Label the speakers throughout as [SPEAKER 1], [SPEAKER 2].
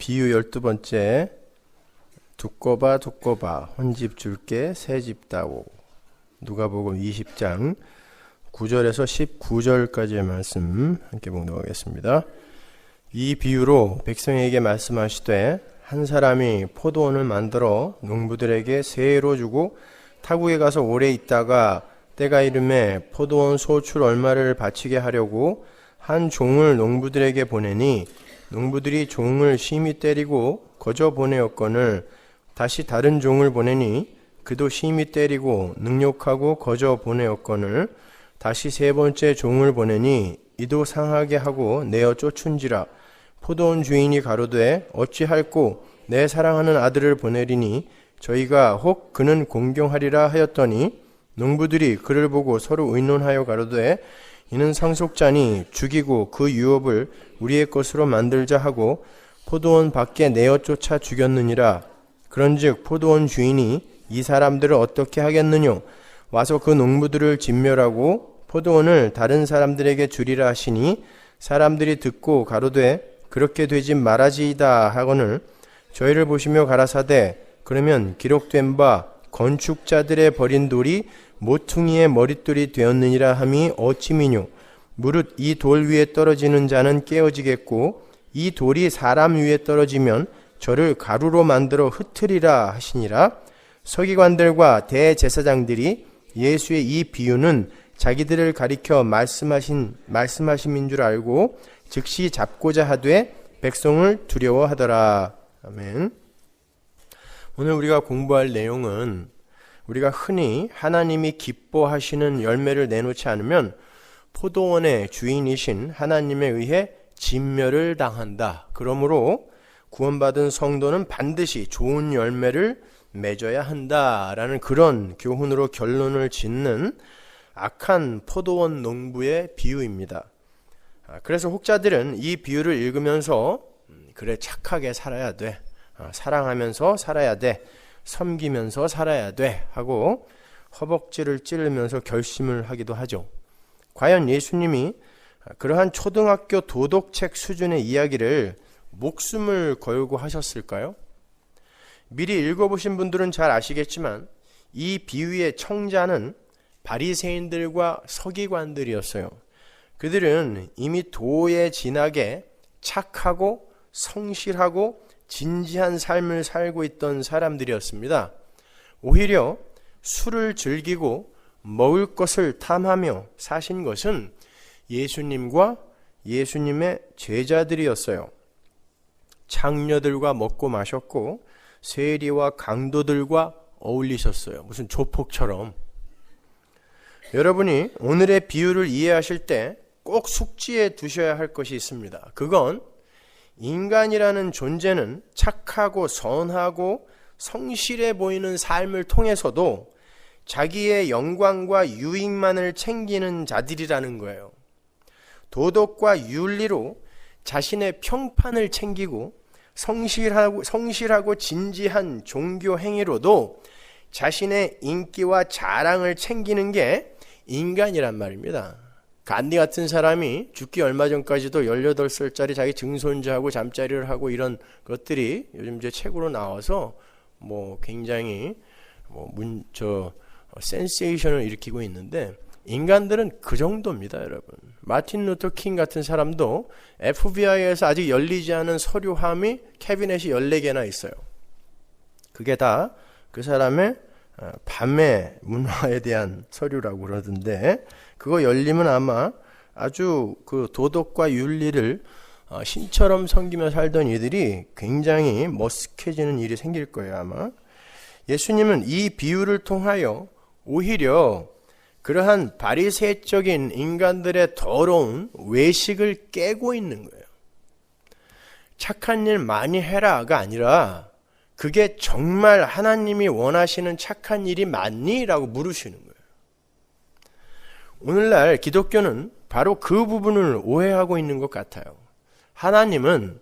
[SPEAKER 1] 비유 12번째. 두꺼봐 두꺼봐 혼집 줄게 새집 다오. 누가복음 20장 9절에서 19절까지의 말씀 함께 봉독하겠습니다. 이 비유로 백성에게 말씀하시되 한 사람이 포도원을 만들어 농부들에게 세로 주고 타국에 가서 오래 있다가 때가 이름에 포도원 소출 얼마를 바치게 하려고 한 종을 농부들에게 보내니 농부들이 종을 심히 때리고 거저 보내었거늘 다시 다른 종을 보내니 그도 심히 때리고 능욕하고 거저 보내었거늘 다시 세 번째 종을 보내니 이도 상하게 하고 내어 쫓은지라. 포도원 주인이 가로되 어찌할꼬 내 사랑하는 아들을 보내리니 저희가 혹 그는 공경하리라 하였더니 농부들이 그를 보고 서로 의논하여 가로되 이는 상속자니 죽이고 그 유업을 우리의 것으로 만들자 하고 포도원 밖에 내어 쫓아 죽였느니라. 그런즉 포도원 주인이 이 사람들을 어떻게 하겠느뇨? 와서 그 농부들을 진멸하고 포도원을 다른 사람들에게 주리라 하시니 사람들이 듣고 가로되 그렇게 되지 말아지이다 하거늘 저희를 보시며 가라사대 그러면 기록된 바 건축자들의 버린 돌이 모퉁이의 머릿돌이 되었느니라 함이 어찌미뇨? 무릇 이 돌 위에 떨어지는 자는 깨어지겠고 이 돌이 사람 위에 떨어지면 저를 가루로 만들어 흩으리라 하시니라. 서기관들과 대제사장들이 예수의 이 비유는 자기들을 가리켜 말씀하심인 줄 알고 즉시 잡고자 하되 백성을 두려워하더라. 아멘. 오늘 우리가 공부할 내용은 우리가 흔히 하나님이 기뻐하시는 열매를 내놓지 않으면 포도원의 주인이신 하나님에 의해 진멸을 당한다. 그러므로 구원받은 성도는 반드시 좋은 열매를 맺어야 한다라는 그런 교훈으로 결론을 짓는 악한 포도원 농부의 비유입니다. 그래서 혹자들은 이 비유를 읽으면서 그래 착하게 살아야 돼, 사랑하면서 살아야 돼, 섬기면서 살아야 돼 하고 허벅지를 찌르면서 결심을 하기도 하죠. 과연 예수님이 그러한 초등학교 도덕책 수준의 이야기를 목숨을 걸고 하셨을까요? 미리 읽어보신 분들은 잘 아시겠지만 이 비유의 청자는 바리새인들과 서기관들이었어요. 그들은 이미 도에 진하게 착하고 성실하고 진지한 삶을 살고 있던 사람들이었습니다. 오히려 술을 즐기고 먹을 것을 탐하며 사신 것은 예수님과 예수님의 제자들이었어요. 창녀들과 먹고 마셨고 세리와 강도들과 어울리셨어요. 무슨 조폭처럼. 여러분이 오늘의 비유를 이해하실 때 꼭 숙지해 두셔야 할 것이 있습니다. 그건 인간이라는 존재는 착하고 선하고 성실해 보이는 삶을 통해서도 자기의 영광과 유익만을 챙기는 자들이라는 거예요. 도덕과 윤리로 자신의 평판을 챙기고 성실하고 진지한 종교 행위로도 자신의 인기와 자랑을 챙기는 게 인간이란 말입니다. 간디 같은 사람이 죽기 얼마 전까지도 18살짜리 자기 증손자하고 잠자리를 하고 이런 것들이 요즘 이제 책으로 나와서 굉장히 센세이션을 일으키고 있는데 인간들은 그 정도입니다, 여러분. 마틴 루터 킹 같은 사람도 FBI에서 아직 열리지 않은 서류함이 캐비넷이 14개나 있어요. 그게 다 그 사람의 밤의 문화에 대한 서류라고 그러던데 그거 열리면 아마 아주 그 도덕과 윤리를 신처럼 섬기며 살던 이들이 굉장히 머쓱해지는 일이 생길 거예요, 아마. 예수님은 이 비유를 통하여 오히려 그러한 바리새적인 인간들의 더러운 외식을 깨고 있는 거예요. 착한 일 많이 해라가 아니라 그게 정말 하나님이 원하시는 착한 일이 맞니? 라고 물으시는 거예요. 오늘날 기독교는 바로 그 부분을 오해하고 있는 것 같아요. 하나님은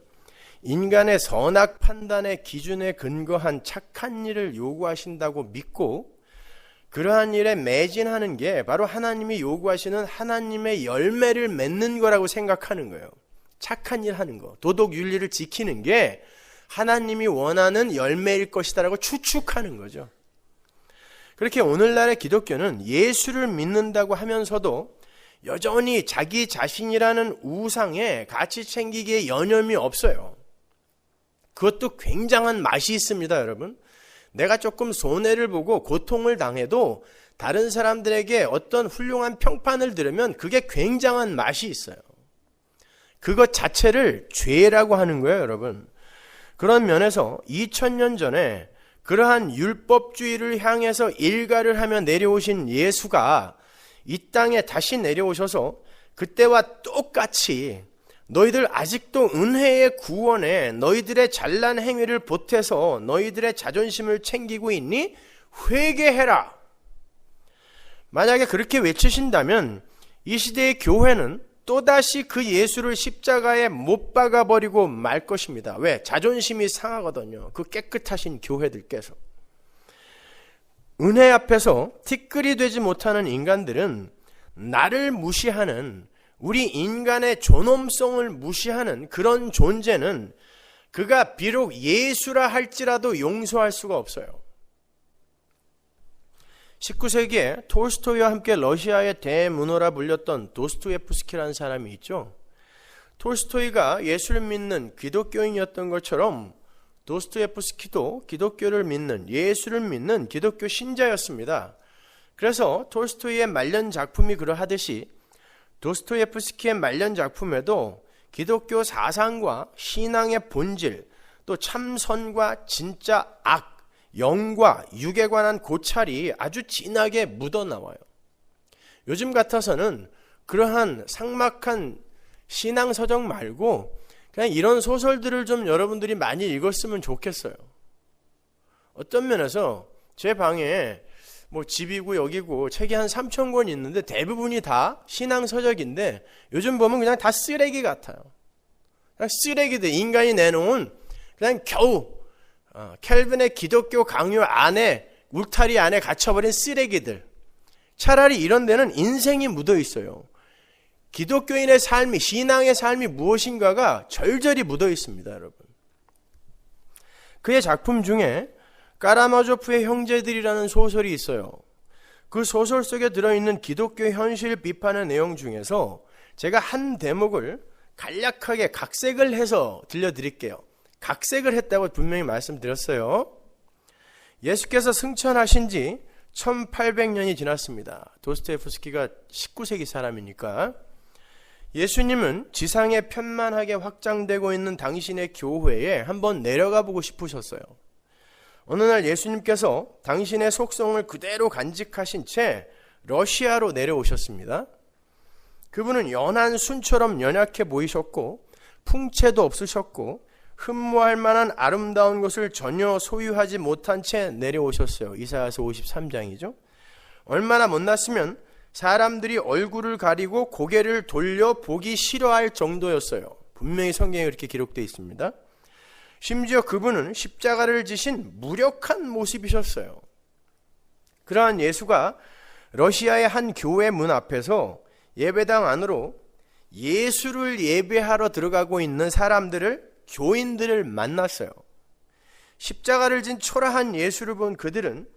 [SPEAKER 1] 인간의 선악 판단의 기준에 근거한 착한 일을 요구하신다고 믿고 그러한 일에 매진하는 게 바로 하나님이 요구하시는 하나님의 열매를 맺는 거라고 생각하는 거예요. 착한 일 하는 거, 도덕 윤리를 지키는 게 하나님이 원하는 열매일 것이다라고 추측하는 거죠. 그렇게 오늘날의 기독교는 예수를 믿는다고 하면서도 여전히 자기 자신이라는 우상에 가치 챙기기에 여념이 없어요. 그것도 굉장한 맛이 있습니다, 여러분. 내가 조금 손해를 보고 고통을 당해도 다른 사람들에게 어떤 훌륭한 평판을 들으면 그게 굉장한 맛이 있어요. 그것 자체를 죄라고 하는 거예요, 여러분. 그런 면에서 2000년 전에 그러한 율법주의를 향해서 일가를 하며 내려오신 예수가 이 땅에 다시 내려오셔서 그때와 똑같이 너희들 아직도 은혜의 구원에 너희들의 잘난 행위를 보태서 너희들의 자존심을 챙기고 있니? 회개해라. 만약에 그렇게 외치신다면 이 시대의 교회는 또다시 그 예수를 십자가에 못 박아버리고 말 것입니다. 왜? 자존심이 상하거든요. 그 깨끗하신 교회들께서. 은혜 앞에서 티끌이 되지 못하는 인간들은 나를 무시하는, 우리 인간의 존엄성을 무시하는 그런 존재는 그가 비록 예수라 할지라도 용서할 수가 없어요. 19세기에 톨스토이와 함께 러시아의 대문호라 불렸던 도스토예프스키라는 사람이 있죠. 톨스토이가 예수를 믿는 기독교인이었던 것처럼 도스토예프스키도 기독교를 믿는, 예수를 믿는 기독교 신자였습니다. 그래서 톨스토이의 말년 작품이 그러하듯이 도스토예프스키의 말년 작품에도 기독교 사상과 신앙의 본질, 또 참선과 진짜 악, 영과 육에 관한 고찰이 아주 진하게 묻어나와요. 요즘 같아서는 그러한 삭막한 신앙서적 말고 그냥 이런 소설들을 좀 여러분들이 많이 읽었으면 좋겠어요. 어떤 면에서 제 방에 뭐 집이고 여기고 책이 한 3,000권 있는데 대부분이 다 신앙서적인데 요즘 보면 그냥 다 쓰레기 같아요. 그냥 쓰레기들, 인간이 내놓은 그냥 겨우 켈빈의 기독교 강요 안에, 울타리 안에 갇혀버린 쓰레기들. 차라리 이런 데는 인생이 묻어 있어요. 기독교인의 삶이, 신앙의 삶이 무엇인가가 절절히 묻어 있습니다, 여러분. 그의 작품 중에 까라마조프의 형제들이라는 소설이 있어요. 그 소설 속에 들어있는 기독교 현실 비판의 내용 중에서 제가 한 대목을 간략하게 각색을 해서 들려드릴게요. 각색을 했다고 분명히 말씀드렸어요. 예수께서 승천하신 지 1800년이 지났습니다. 도스토예프스키가 19세기 사람이니까. 예수님은 지상에 편만하게 확장되고 있는 당신의 교회에 한번 내려가 보고 싶으셨어요. 어느 날 예수님께서 당신의 속성을 그대로 간직하신 채 러시아로 내려오셨습니다. 그분은 연한 순처럼 연약해 보이셨고 풍채도 없으셨고 흠모할 만한 아름다운 것을 전혀 소유하지 못한 채 내려오셨어요. 이사야서 53장이죠. 얼마나 못났으면 사람들이 얼굴을 가리고 고개를 돌려 보기 싫어할 정도였어요. 분명히 성경에 그렇게 기록되어 있습니다. 심지어 그분은 십자가를 지신 무력한 모습이셨어요. 그러한 예수가 러시아의 한 교회 문 앞에서 예배당 안으로 예수를 예배하러 들어가고 있는 사람들을, 교인들을 만났어요. 십자가를 진 초라한 예수를 본 그들은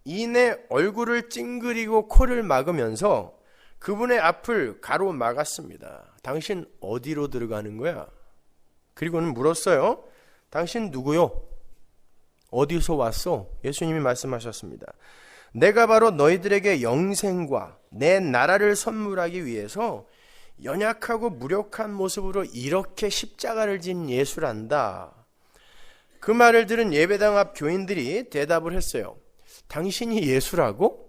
[SPEAKER 1] 이내 얼굴을 찡그리고 코를 막으면서 그분의 앞을 가로막았습니다. 당신 어디로 들어가는 거야? 그리고는 물었어요. 당신 누구요? 어디서 왔어? 예수님이 말씀하셨습니다. 내가 바로 너희들에게 영생과 내 나라를 선물하기 위해서 연약하고 무력한 모습으로 이렇게 십자가를 진 예수란다. 그 말을 들은 예배당 앞 교인들이 대답을 했어요. 당신이 예수라고?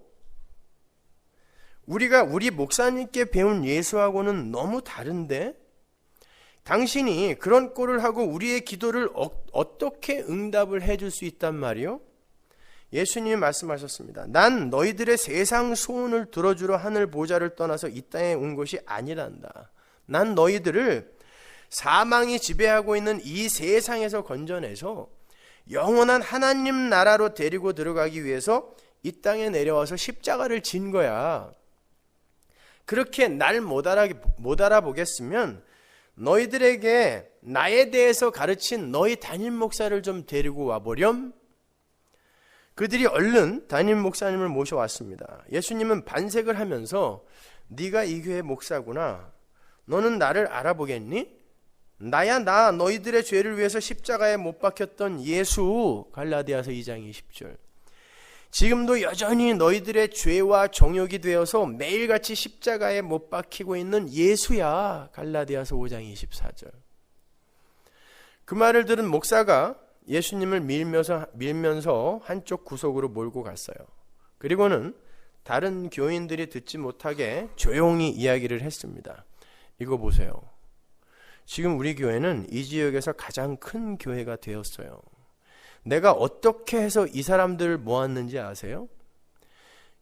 [SPEAKER 1] 우리가 우리 목사님께 배운 예수하고는 너무 다른데? 당신이 그런 꼴을 하고 우리의 기도를 어떻게 응답을 해줄 수 있단 말이요? 예수님이 말씀하셨습니다. 난 너희들의 세상 소원을 들어주러 하늘 보좌를 떠나서 이 땅에 온 것이 아니란다. 난 너희들을 사망이 지배하고 있는 이 세상에서 건져내서 영원한 하나님 나라로 데리고 들어가기 위해서 이 땅에 내려와서 십자가를 진 거야. 그렇게 날 못 알아보겠으면 너희들에게 나에 대해서 가르친 너희 담임 목사를 좀 데리고 와보렴. 그들이 얼른 담임 목사님을 모셔왔습니다. 예수님은 반색을 하면서 네가 이 교회 목사구나. 너는 나를 알아보겠니? 나야 나 너희들의 죄를 위해서 십자가에 못 박혔던 예수. 갈라디아서 2장 20절. 지금도 여전히 너희들의 죄와 정욕이 되어서 매일같이 십자가에 못 박히고 있는 예수야. 갈라디아서 5장 24절. 그 말을 들은 목사가 예수님을 밀면서 한쪽 구석으로 몰고 갔어요. 그리고는 다른 교인들이 듣지 못하게 조용히 이야기를 했습니다. 이거 보세요. 지금 우리 교회는 이 지역에서 가장 큰 교회가 되었어요. 내가 어떻게 해서 이 사람들을 모았는지 아세요?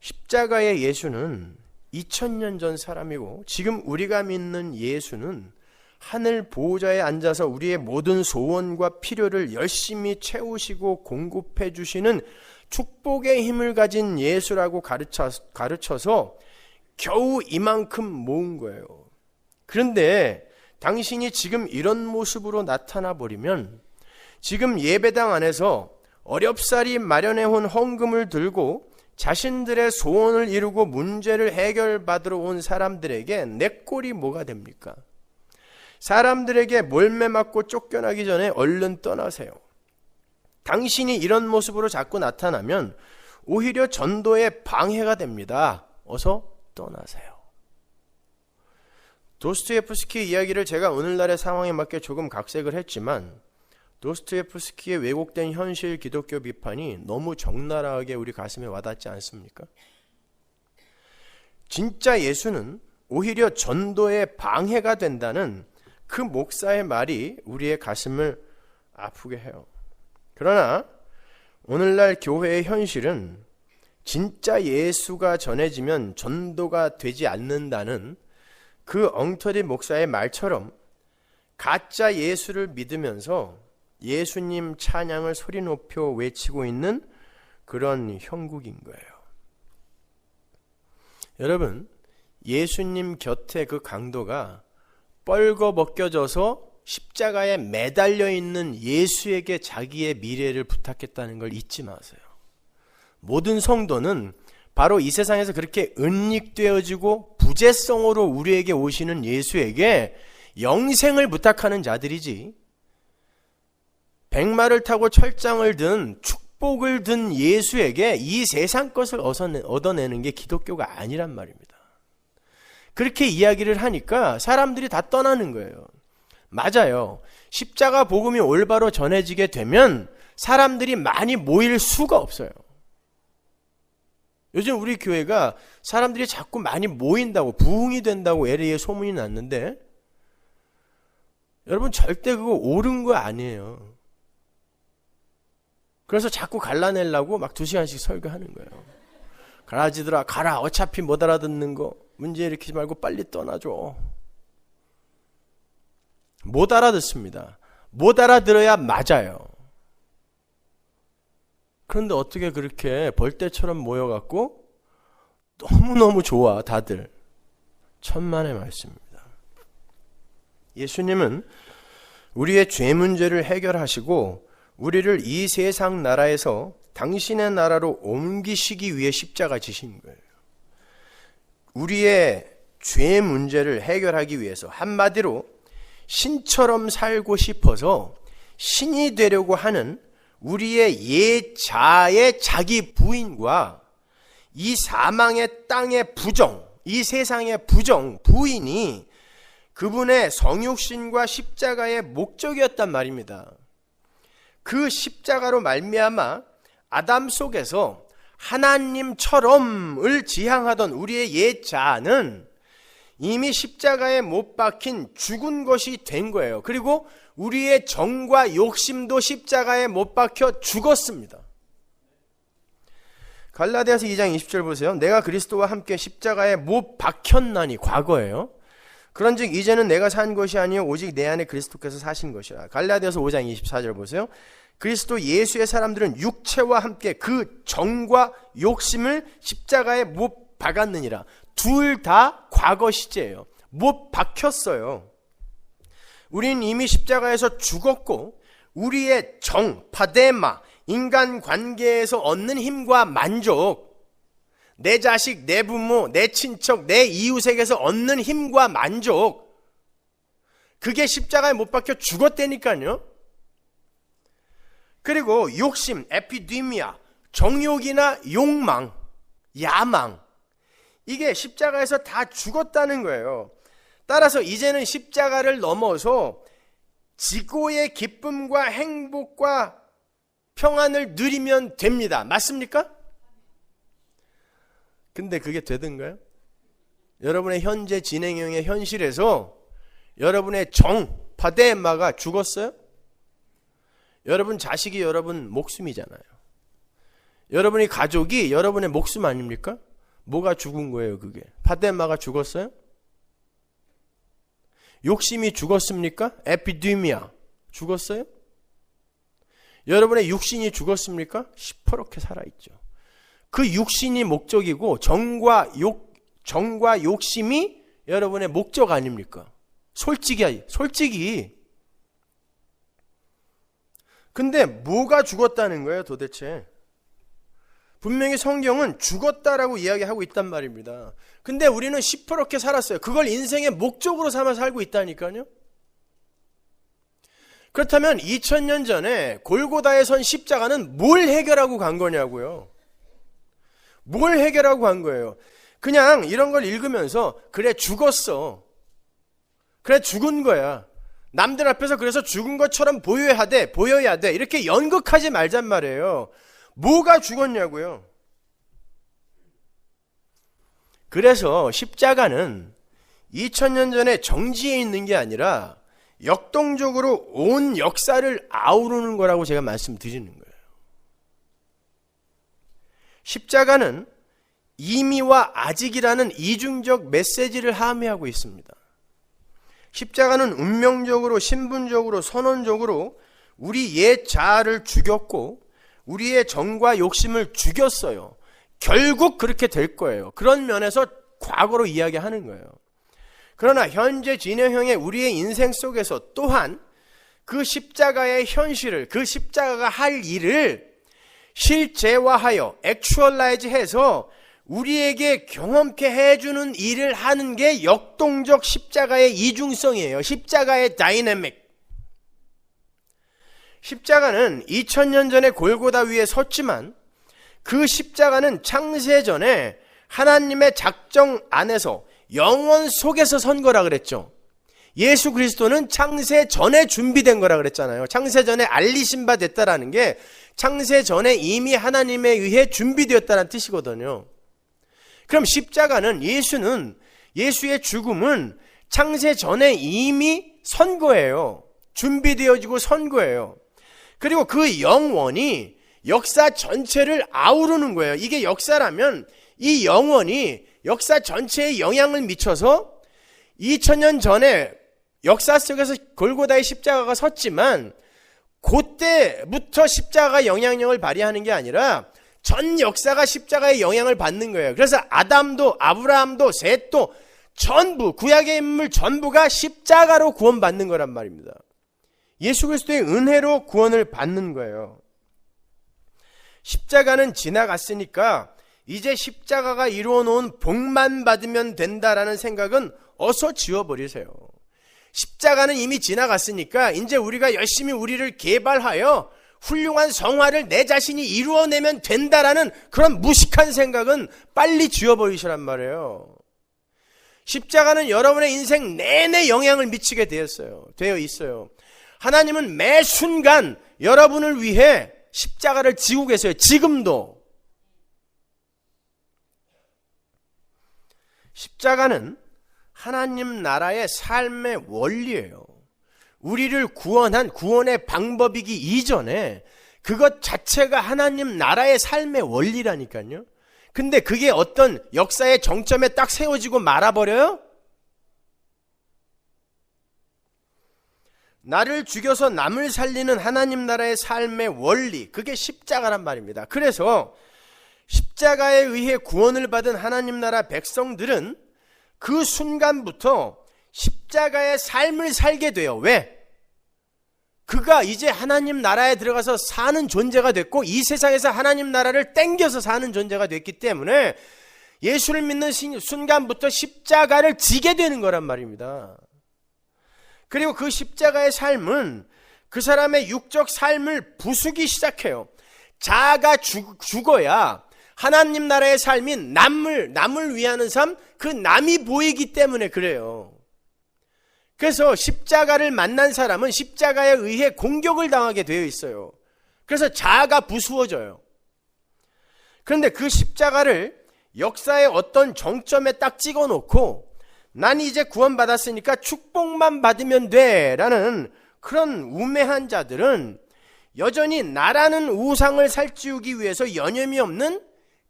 [SPEAKER 1] 십자가의 예수는 2000년 전 사람이고 지금 우리가 믿는 예수는 하늘 보호자에 앉아서 우리의 모든 소원과 필요를 열심히 채우시고 공급해 주시는 축복의 힘을 가진 예수라고 가르쳐서 겨우 이만큼 모은 거예요. 그런데 당신이 지금 이런 모습으로 나타나 버리면 지금 예배당 안에서 어렵사리 마련해온 헌금을 들고 자신들의 소원을 이루고 문제를 해결받으러 온 사람들에게 내 꼴이 뭐가 됩니까? 사람들에게 몰매 맞고 쫓겨나기 전에 얼른 떠나세요. 당신이 이런 모습으로 자꾸 나타나면 오히려 전도에 방해가 됩니다. 어서 떠나세요. 도스토옙스키 이야기를 제가 오늘날의 상황에 맞게 조금 각색을 했지만 도스토옙스키의 왜곡된 현실 기독교 비판이 너무 적나라하게 우리 가슴에 와닿지 않습니까? 진짜 예수는 오히려 전도에 방해가 된다는 그 목사의 말이 우리의 가슴을 아프게 해요. 그러나 오늘날 교회의 현실은 진짜 예수가 전해지면 전도가 되지 않는다는 그 엉터리 목사의 말처럼 가짜 예수를 믿으면서 예수님 찬양을 소리 높여 외치고 있는 그런 형국인 거예요. 여러분, 예수님 곁에 그 강도가 뻘거벗겨져서 십자가에 매달려 있는 예수에게 자기의 미래를 부탁했다는 걸 잊지 마세요. 모든 성도는 바로 이 세상에서 그렇게 은닉되어지고 부재성으로 우리에게 오시는 예수에게 영생을 부탁하는 자들이지, 백마를 타고 철장을 든 축복을 든 예수에게 이 세상 것을 얻어내는 게 기독교가 아니란 말입니다. 그렇게 이야기를 하니까 사람들이 다 떠나는 거예요. 맞아요. 십자가 복음이 올바로 전해지게 되면 사람들이 많이 모일 수가 없어요. 요즘 우리 교회가 사람들이 자꾸 많이 모인다고, 부흥이 된다고 LA에 소문이 났는데 여러분, 절대 그거 옳은 거 아니에요. 그래서 자꾸 갈라내려고 막 2시간씩 설교하는 거예요. 가라지들아 가라, 어차피 못 알아듣는 거 문제 일으키지 말고 빨리 떠나줘. 못 알아듣습니다. 못 알아들어야 맞아요. 그런데 어떻게 그렇게 벌떼처럼 모여갖고 너무너무 좋아 다들. 천만의 말씀입니다. 예수님은 우리의 죄 문제를 해결하시고 우리를 이 세상 나라에서 당신의 나라로 옮기시기 위해 십자가 지신 거예요. 우리의 죄 문제를 해결하기 위해서, 한마디로 신처럼 살고 싶어서 신이 되려고 하는 우리의 예자의 자기 부인과 이 사망의 땅의 부정, 이 세상의 부정, 부인이 그분의 성육신과 십자가의 목적이었단 말입니다. 그 십자가로 말미암아 아담 속에서 하나님처럼을 지향하던 우리의 예자는 이미 십자가에 못 박힌 죽은 것이 된 거예요. 그리고 우리의 정과 욕심도 십자가에 못 박혀 죽었습니다. 갈라디아서 2장 20절 보세요. 내가 그리스도와 함께 십자가에 못 박혔나니, 과거예요. 그런즉 이제는 내가 산 것이 아니요 오직 내 안에 그리스도께서 사신 것이라. 갈라디아서 5장 24절 보세요. 그리스도 예수의 사람들은 육체와 함께 그 정과 욕심을 십자가에 못 박았느니라. 둘 다 과거 시제예요. 못 박혔어요. 우린 이미 십자가에서 죽었고 우리의 정, 파데마, 인간관계에서 얻는 힘과 만족, 내 자식, 내 부모, 내 친척, 내 이웃에게서 얻는 힘과 만족, 그게 십자가에 못 박혀 죽었다니까요. 그리고 욕심, 에피디미아, 정욕이나 욕망, 야망, 이게 십자가에서 다 죽었다는 거예요. 따라서 이제는 십자가를 넘어서 지고의 기쁨과 행복과 평안을 누리면 됩니다. 맞습니까? 근데 그게 되던가요? 여러분의 현재 진행형의 현실에서 여러분의 정, 파데마가 죽었어요? 여러분 자식이 여러분 목숨이잖아요. 여러분이 가족이 여러분의 목숨 아닙니까? 뭐가 죽은 거예요, 그게? 파데마가 죽었어요? 욕심이 죽었습니까? 에피디미아 죽었어요? 여러분의 육신이 죽었습니까? 시퍼렇게 살아있죠. 그 육신이 목적이고 정과 욕심이 여러분의 목적 아닙니까? 솔직히. 근데 뭐가 죽었다는 거예요, 도대체? 분명히 성경은 죽었다라고 이야기하고 있단 말입니다. 근데 우리는 시퍼렇게 살았어요. 그걸 인생의 목적으로 삼아 살고 있다니까요. 그렇다면 2000년 전에 골고다에 선 십자가는 뭘 해결하고 간 거냐고요. 뭘 해결하고 간 거예요. 그냥 이런 걸 읽으면서 그래 죽었어, 그래 죽은 거야, 남들 앞에서 그래서 죽은 것처럼 보여야 돼 이렇게 연극하지 말잔 말이에요. 뭐가 죽었냐고요. 그래서 십자가는 2000년 전에 정지해 있는 게 아니라 역동적으로 온 역사를 아우르는 거라고 제가 말씀드리는 거예요. 십자가는 이미와 아직이라는 이중적 메시지를 함의하고 있습니다. 십자가는 운명적으로, 신분적으로, 선언적으로 우리 옛 자아를 죽였고 우리의 정과 욕심을 죽였어요. 결국 그렇게 될 거예요. 그런 면에서 과거로 이야기하는 거예요. 그러나 현재 진행형의 우리의 인생 속에서 또한 그 십자가의 현실을, 그 십자가가 할 일을 실제화하여 액츄얼라이즈해서 우리에게 경험케 해주는 일을 하는 게 역동적 십자가의 이중성이에요. 십자가의 다이내믹. 십자가는 2000년 전에 골고다 위에 섰지만 그 십자가는 창세 전에 하나님의 작정 안에서 영원 속에서 선 거라 그랬죠. 예수 그리스도는 창세 전에 준비된 거라 그랬잖아요. 창세 전에 알리신 바 됐다라는 게 창세 전에 이미 하나님에 의해 준비되었다는 뜻이거든요. 그럼 십자가는 예수의 죽음은 창세 전에 이미 선 거예요. 준비되어지고 선 거예요. 그리고 그 영원이 역사 전체를 아우르는 거예요. 이게 역사라면 이 영원이 역사 전체에 영향을 미쳐서 2000년 전에 역사 속에서 골고다의 십자가가 섰지만 그때부터 십자가가 영향력을 발휘하는 게 아니라 전 역사가 십자가의 영향을 받는 거예요. 그래서 아담도 아브라함도 셋도 전부 구약의 인물 전부가 십자가로 구원받는 거란 말입니다. 예수 그리스도의 은혜로 구원을 받는 거예요. 십자가는 지나갔으니까 이제 십자가가 이루어 놓은 복만 받으면 된다라는 생각은 어서 지워버리세요. 십자가는 이미 지나갔으니까 이제 우리가 열심히 우리를 개발하여 훌륭한 성화를 내 자신이 이루어내면 된다라는 그런 무식한 생각은 빨리 지워버리시란 말이에요. 십자가는 여러분의 인생 내내 영향을 미치게 되어 있어요. 하나님은 매 순간 여러분을 위해 십자가를 지고 계세요. 지금도. 십자가는 하나님 나라의 삶의 원리예요. 우리를 구원한 구원의 방법이기 이전에 그것 자체가 하나님 나라의 삶의 원리라니까요. 근데 그게 어떤 역사의 정점에 딱 세워지고 말아버려요? 나를 죽여서 남을 살리는 하나님 나라의 삶의 원리, 그게 십자가란 말입니다. 그래서 십자가에 의해 구원을 받은 하나님 나라 백성들은 그 순간부터 십자가의 삶을 살게 돼요. 왜? 그가 이제 하나님 나라에 들어가서 사는 존재가 됐고 이 세상에서 하나님 나라를 땡겨서 사는 존재가 됐기 때문에 예수를 믿는 순간부터 십자가를 지게 되는 거란 말입니다. 그리고 그 십자가의 삶은 그 사람의 육적 삶을 부수기 시작해요. 자아가 죽어야 하나님 나라의 삶이 남을 위하는 삶, 그 남이 보이기 때문에 그래요. 그래서 십자가를 만난 사람은 십자가에 의해 공격을 당하게 되어 있어요. 그래서 자아가 부수어져요. 그런데 그 십자가를 역사의 어떤 정점에 딱 찍어놓고 난 이제 구원받았으니까 축복만 받으면 돼 라는 그런 우매한 자들은 여전히 나라는 우상을 살찌우기 위해서 여념이 없는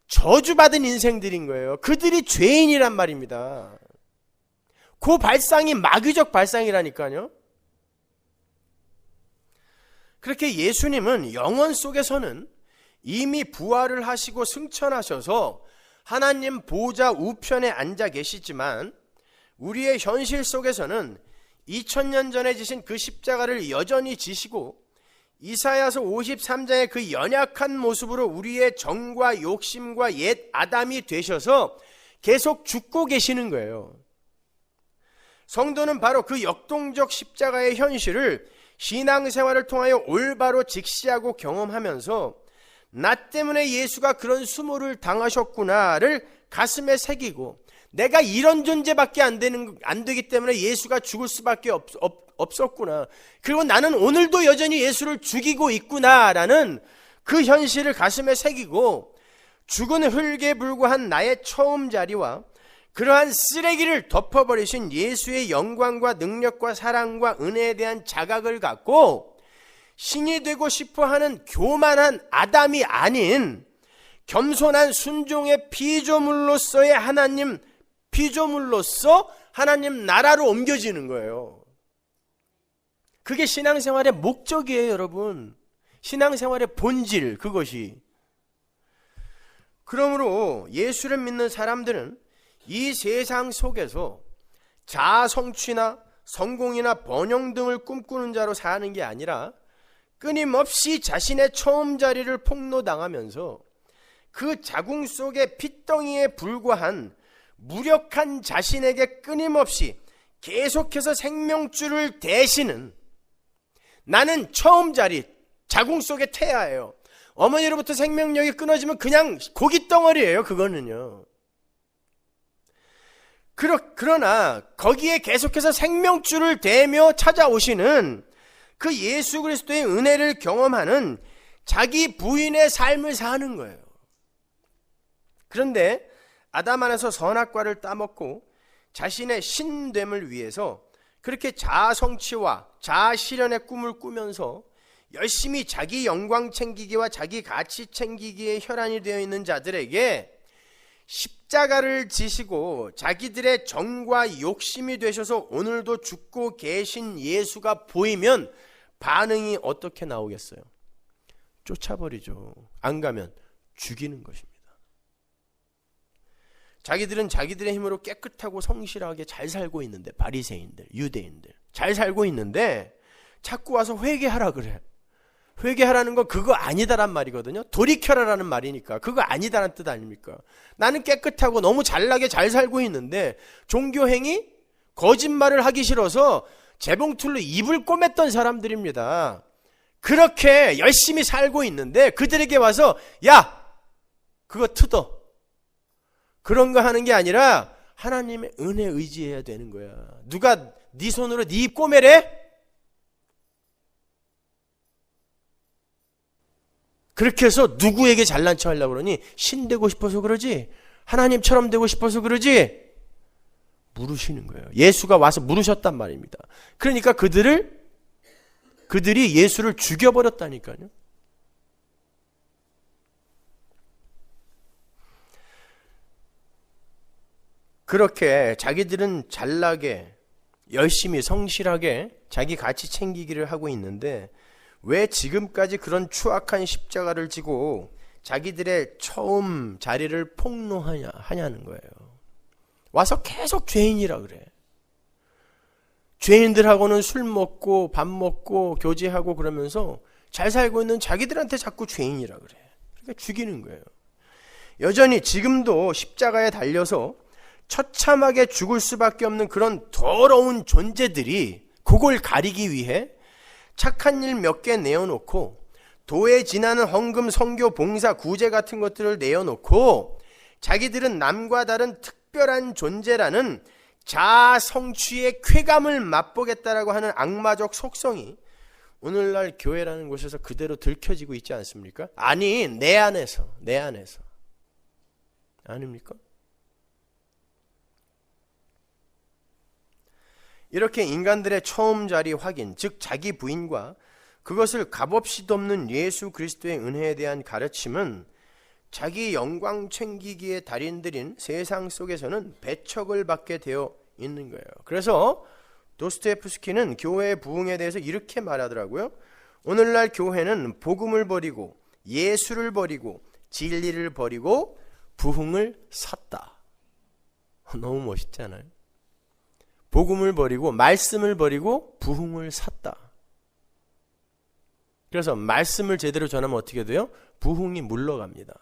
[SPEAKER 1] 저주받은 인생들인 거예요. 그들이 죄인이란 말입니다. 그 발상이 마귀적 발상이라니까요. 그렇게 예수님은 영원 속에서는 이미 부활을 하시고 승천하셔서 하나님 보좌 우편에 앉아 계시지만 우리의 현실 속에서는 2000년 전에 지신 그 십자가를 여전히 지시고 이사야서 53장의 그 연약한 모습으로 우리의 정과 욕심과 옛 아담이 되셔서 계속 죽고 계시는 거예요. 성도는 바로 그 역동적 십자가의 현실을 신앙생활을 통하여 올바로 직시하고 경험하면서 나 때문에 예수가 그런 수모를 당하셨구나를 가슴에 새기고 내가 이런 존재밖에 안 되기 때문에 예수가 죽을 수밖에 없었구나. 그리고 나는 오늘도 여전히 예수를 죽이고 있구나라는 그 현실을 가슴에 새기고 죽은 흙에 불과한 나의 처음 자리와 그러한 쓰레기를 덮어버리신 예수의 영광과 능력과 사랑과 은혜에 대한 자각을 갖고 신이 되고 싶어하는 교만한 아담이 아닌 겸손한 순종의 피조물로서의 하나님 피조물로서 하나님 나라로 옮겨지는 거예요. 그게 신앙생활의 목적이에요, 여러분. 신앙생활의 본질, 그것이. 그러므로 예수를 믿는 사람들은 이 세상 속에서 자아 성취나 성공이나 번영 등을 꿈꾸는 자로 사는 게 아니라 끊임없이 자신의 처음 자리를 폭로당하면서 그 자궁 속의 핏덩이에 불과한 무력한 자신에게 끊임없이 계속해서 생명줄을 대시는 나는 처음 자리, 자궁 속의 태아예요. 어머니로부터 생명력이 끊어지면 그냥 고깃덩어리예요, 그거는요. 그러나 거기에 계속해서 생명줄을 대며 찾아오시는 그 예수 그리스도의 은혜를 경험하는 자기 부인의 삶을 사는 거예요. 그런데 아담 안에서 선악과를 따먹고 자신의 신됨을 위해서 그렇게 자아 성취와 자아 실현의 꿈을 꾸면서 열심히 자기 영광 챙기기와 자기 가치 챙기기에 혈안이 되어 있는 자들에게 십자가를 지시고 자기들의 정과 욕심이 되셔서 오늘도 죽고 계신 예수가 보이면 반응이 어떻게 나오겠어요? 쫓아버리죠. 안 가면 죽이는 것입니다. 자기들은 자기들의 힘으로 깨끗하고 성실하게 잘 살고 있는데, 바리새인들, 유대인들 잘 살고 있는데 자꾸 와서 회개하라 그래. 회개하라는 건 그거 아니다란 말이거든요. 돌이켜라라는 말이니까 그거 아니다란 뜻 아닙니까? 나는 깨끗하고 너무 잘나게 잘 살고 있는데 종교행위, 거짓말을 하기 싫어서 재봉틀로 입을 꼬맸던 사람들입니다. 그렇게 열심히 살고 있는데 그들에게 와서 야, 그거 뜯어. 그런 거 하는 게 아니라 하나님의 은혜에 의지해야 되는 거야. 누가 네 손으로 네 입 꼬매래? 그렇게 해서 누구에게 잘난 척 하려고 그러니? 신 되고 싶어서 그러지? 하나님처럼 되고 싶어서 그러지? 물으시는 거예요. 예수가 와서 물으셨단 말입니다. 그러니까 그들이 예수를 죽여버렸다니까요. 그렇게 자기들은 잘나게 열심히 성실하게 자기 가치 챙기기를 하고 있는데 왜 지금까지 그런 추악한 십자가를 지고 자기들의 처음 자리를 폭로하냐는 거예요. 와서 계속 죄인이라 그래. 죄인들하고는 술 먹고 밥 먹고 교제하고 그러면서 잘 살고 있는 자기들한테 자꾸 죄인이라 그래. 그러니까 죽이는 거예요. 여전히 지금도 십자가에 달려서 처참하게 죽을 수밖에 없는 그런 더러운 존재들이 그걸 가리기 위해 착한 일 몇 개 내어놓고 도에 지나는 헌금, 선교, 봉사, 구제 같은 것들을 내어놓고 자기들은 남과 다른 특별한 존재라는 자아 성취의 쾌감을 맛보겠다라고 하는 악마적 속성이 오늘날 교회라는 곳에서 그대로 들켜지고 있지 않습니까? 아니, 내 안에서 아닙니까? 이렇게 인간들의 처음 자리 확인, 즉 자기 부인과 그것을 값없이 돕는 예수 그리스도의 은혜에 대한 가르침은 자기 영광 챙기기의 달인들인 세상 속에서는 배척을 받게 되어 있는 거예요. 그래서 도스토옙스키는 교회의 부흥에 대해서 이렇게 말하더라고요. 오늘날 교회는 복음을 버리고 예수를 버리고 진리를 버리고 부흥을 샀다. 너무 멋있지 않아요? 복음을 버리고 말씀을 버리고 부흥을 샀다. 그래서 말씀을 제대로 전하면 어떻게 돼요? 부흥이 물러갑니다.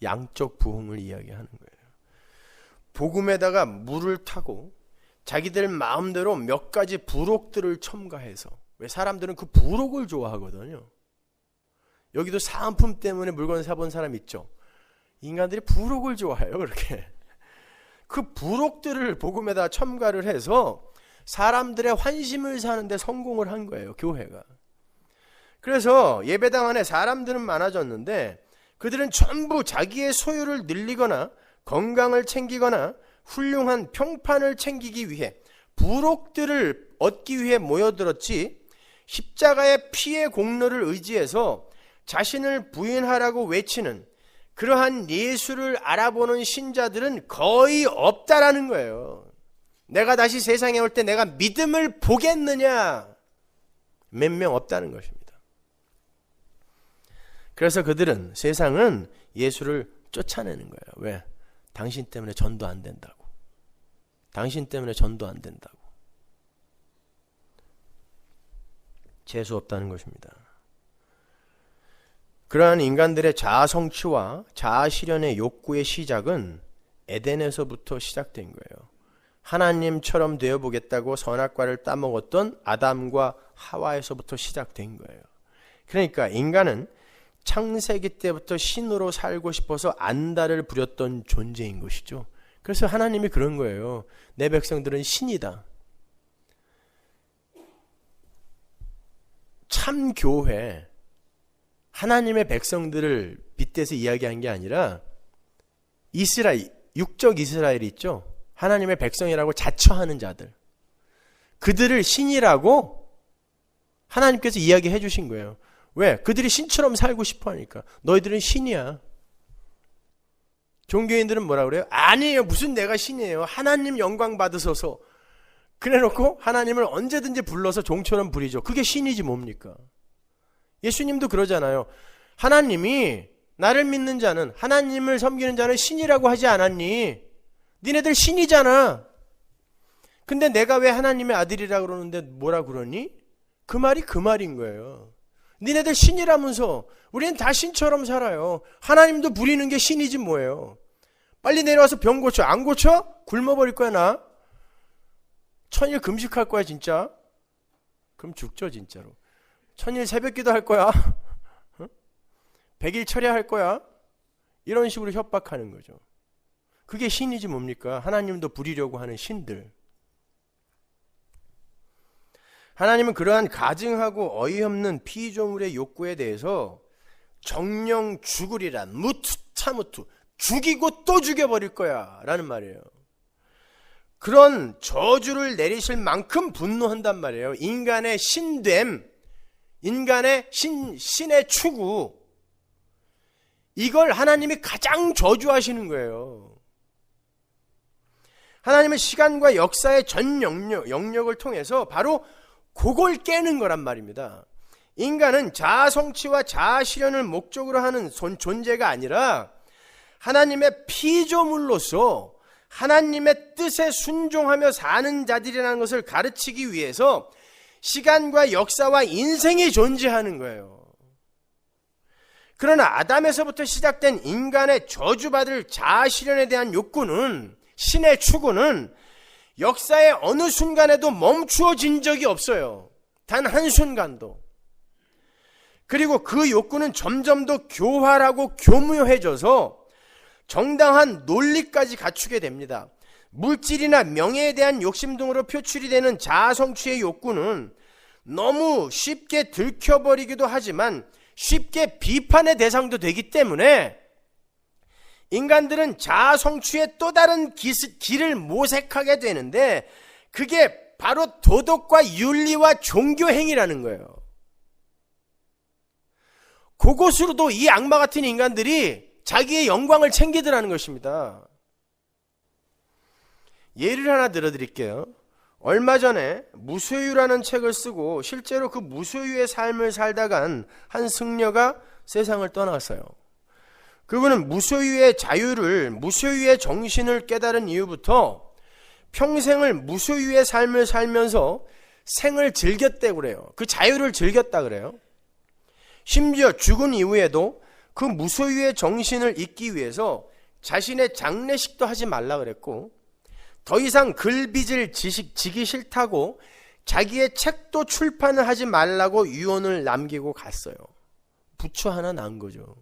[SPEAKER 1] 양적 부흥을 이야기하는 거예요. 복음에다가 물을 타고 자기들 마음대로 몇 가지 부록들을 첨가해서, 왜 사람들은 그 부록을 좋아하거든요. 여기도 사은품 때문에 물건 사본 사람 있죠. 인간들이 부록을 좋아해요. 그렇게 그 부록들을 복음에다 첨가를 해서 사람들의 환심을 사는데 성공을 한 거예요, 교회가. 그래서 예배당 안에 사람들은 많아졌는데 그들은 전부 자기의 소유를 늘리거나 건강을 챙기거나 훌륭한 평판을 챙기기 위해 부록들을 얻기 위해 모여들었지, 십자가의 피의 공로를 의지해서 자신을 부인하라고 외치는 그러한 예수를 알아보는 신자들은 거의 없다라는 거예요. 내가 다시 세상에 올 때 내가 믿음을 보겠느냐? 몇 명 없다는 것입니다. 그래서 그들은, 세상은 예수를 쫓아내는 거예요. 왜? 당신 때문에 전도 안 된다고. 당신 때문에 전도 안 된다고. 재수 없다는 것입니다. 그러한 인간들의 자아 성취와 자아 실현의 욕구의 시작은 에덴에서부터 시작된 거예요. 하나님처럼 되어보겠다고 선악과를 따먹었던 아담과 하와에서부터 시작된 거예요. 그러니까 인간은 창세기 때부터 신으로 살고 싶어서 안달을 부렸던 존재인 것이죠. 그래서 하나님이 그런 거예요. 내 백성들은 신이다. 참 교회, 하나님의 백성들을 빗대서 이야기한 게 아니라 이스라엘, 육적 이스라엘이 있죠. 하나님의 백성이라고 자처하는 자들, 그들을 신이라고 하나님께서 이야기해 주신 거예요. 왜? 그들이 신처럼 살고 싶어 하니까. 너희들은 신이야. 종교인들은 뭐라 그래요? 아니에요. 무슨 내가 신이에요. 하나님 영광 받으소서. 그래놓고 하나님을 언제든지 불러서 종처럼 부리죠. 그게 신이지 뭡니까? 예수님도 그러잖아요. 하나님이 나를 믿는 자는, 하나님을 섬기는 자는 신이라고 하지 않았니? 니네들 신이잖아. 근데 내가 왜 하나님의 아들이라 그러는데 뭐라 그러니? 그 말이 그 말인 거예요. 니네들 신이라면서 우리는 다 신처럼 살아요. 하나님도 부리는 게 신이지 뭐예요. 빨리 내려와서 병 고쳐. 안 고쳐? 굶어버릴 거야 나. 천일 금식할 거야 진짜. 그럼 죽죠 진짜로. 천일 새벽기도 할 거야. 100일 철야할 거야. 이런 식으로 협박하는 거죠. 그게 신이지 뭡니까? 하나님도 부리려고 하는 신들. 하나님은 그러한 가증하고 어이없는 피조물의 욕구에 대해서 정령 죽으리란, 무투차무투, 죽이고 또 죽여버릴 거야 라는 말이에요. 그런 저주를 내리실 만큼 분노한단 말이에요. 인간의 신됨, 인간의 신의 추구, 이걸 하나님이 가장 저주하시는 거예요. 하나님은 시간과 역사의 전 영역을 통해서 바로 그걸 깨는 거란 말입니다. 인간은 자아 성취와 자아 실현을 목적으로 하는 존재가 아니라 하나님의 피조물로서 하나님의 뜻에 순종하며 사는 자들이라는 것을 가르치기 위해서 시간과 역사와 인생이 존재하는 거예요. 그러나 아담에서부터 시작된 인간의 저주받을 자아 실현에 대한 욕구는, 신의 추구는 역사의 어느 순간에도 멈추어진 적이 없어요. 단 한순간도. 그리고 그 욕구는 점점 더 교활하고 교묘해져서 정당한 논리까지 갖추게 됩니다. 물질이나 명예에 대한 욕심 등으로 표출이 되는 자아 성취의 욕구는 너무 쉽게 들켜버리기도 하지만 쉽게 비판의 대상도 되기 때문에 인간들은 자아 성취의 또 다른 길을 모색하게 되는데, 그게 바로 도덕과 윤리와 종교 행위라는 거예요. 그것으로도 이 악마 같은 인간들이 자기의 영광을 챙기더라는 것입니다. 예를 하나 들어드릴게요. 얼마 전에 무소유라는 책을 쓰고 실제로 그 무소유의 삶을 살다간 한 승려가 세상을 떠났어요. 그분은 무소유의 자유를, 무소유의 정신을 깨달은 이후부터 평생을 무소유의 삶을 살면서 생을 즐겼다고 그래요. 그 자유를 즐겼다 그래요. 심지어 죽은 이후에도 그 무소유의 정신을 잊기 위해서 자신의 장례식도 하지 말라 그랬고, 더 이상 글빚을 지기 싫다고 자기의 책도 출판을 하지 말라고 유언을 남기고 갔어요. 부처 하나 난 거죠.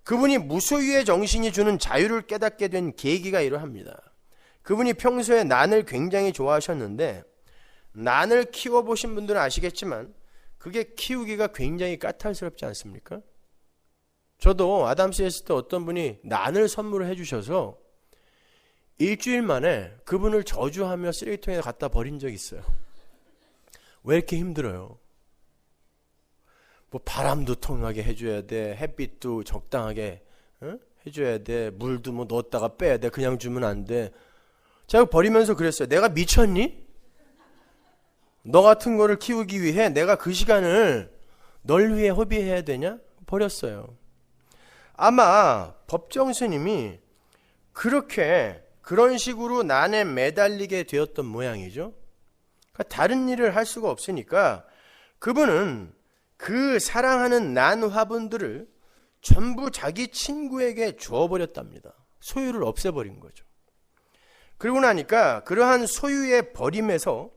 [SPEAKER 1] 그분이 무소유의 정신이 주는 자유를 깨닫게 된 계기가 이러합니다. 그분이 평소에 난을 굉장히 좋아하셨는데, 난을 키워보신 분들은 아시겠지만 그게 키우기가 굉장히 까탈스럽지 않습니까? 저도 아담스에 있을 때 어떤 분이 난을 선물을 해주셔서 일주일 만에 그분을 저주하며 쓰레기통에 갖다 버린 적이 있어요. 왜 이렇게 힘들어요? 뭐 바람도 통하게 해줘야 돼, 햇빛도 적당하게 해줘야 돼, 물도 뭐 넣었다가 빼야 돼, 그냥 주면 안 돼. 제가 버리면서 그랬어요. 내가 미쳤니? 너 같은 거를 키우기 위해 내가 그 시간을 널 위해 허비해야 되냐? 버렸어요. 아마 법정 스님이 그런 식으로 난에 매달리게 되었던 모양이죠. 그러니까 다른 일을 할 수가 없으니까 그분은 그 사랑하는 난 화분들을 전부 자기 친구에게 주어버렸답니다. 소유를 없애버린 거죠. 그러고 나니까 그러한 소유의 버림에서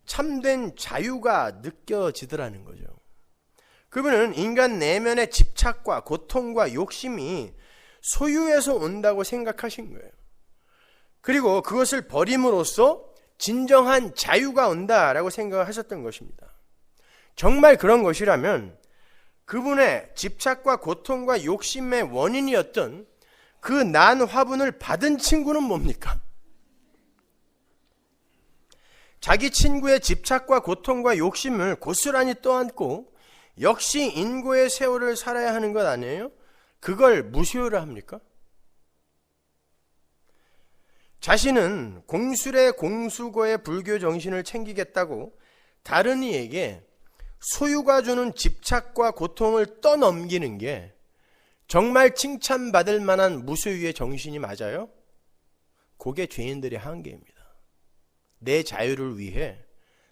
[SPEAKER 1] 참된 자유가 느껴지더라는 거죠. 그분은 인간 내면의 집착과 고통과 욕심이 소유에서 온다고 생각하신 거예요. 그리고 그것을 버림으로써 진정한 자유가 온다라고 생각하셨던 것입니다. 정말 그런 것이라면 그분의 집착과 고통과 욕심의 원인이었던 그 난 화분을 받은 친구는 뭡니까? 자기 친구의 집착과 고통과 욕심을 고스란히 떠안고 역시 인고의 세월을 살아야 하는 것 아니에요? 그걸 무소유라 합니까? 자신은 공술의 공수거의 불교 정신을 챙기겠다고 다른 이에게 소유가 주는 집착과 고통을 떠넘기는 게 정말 칭찬받을 만한 무소유의 정신이 맞아요? 그게 죄인들의 한계입니다. 내 자유를 위해,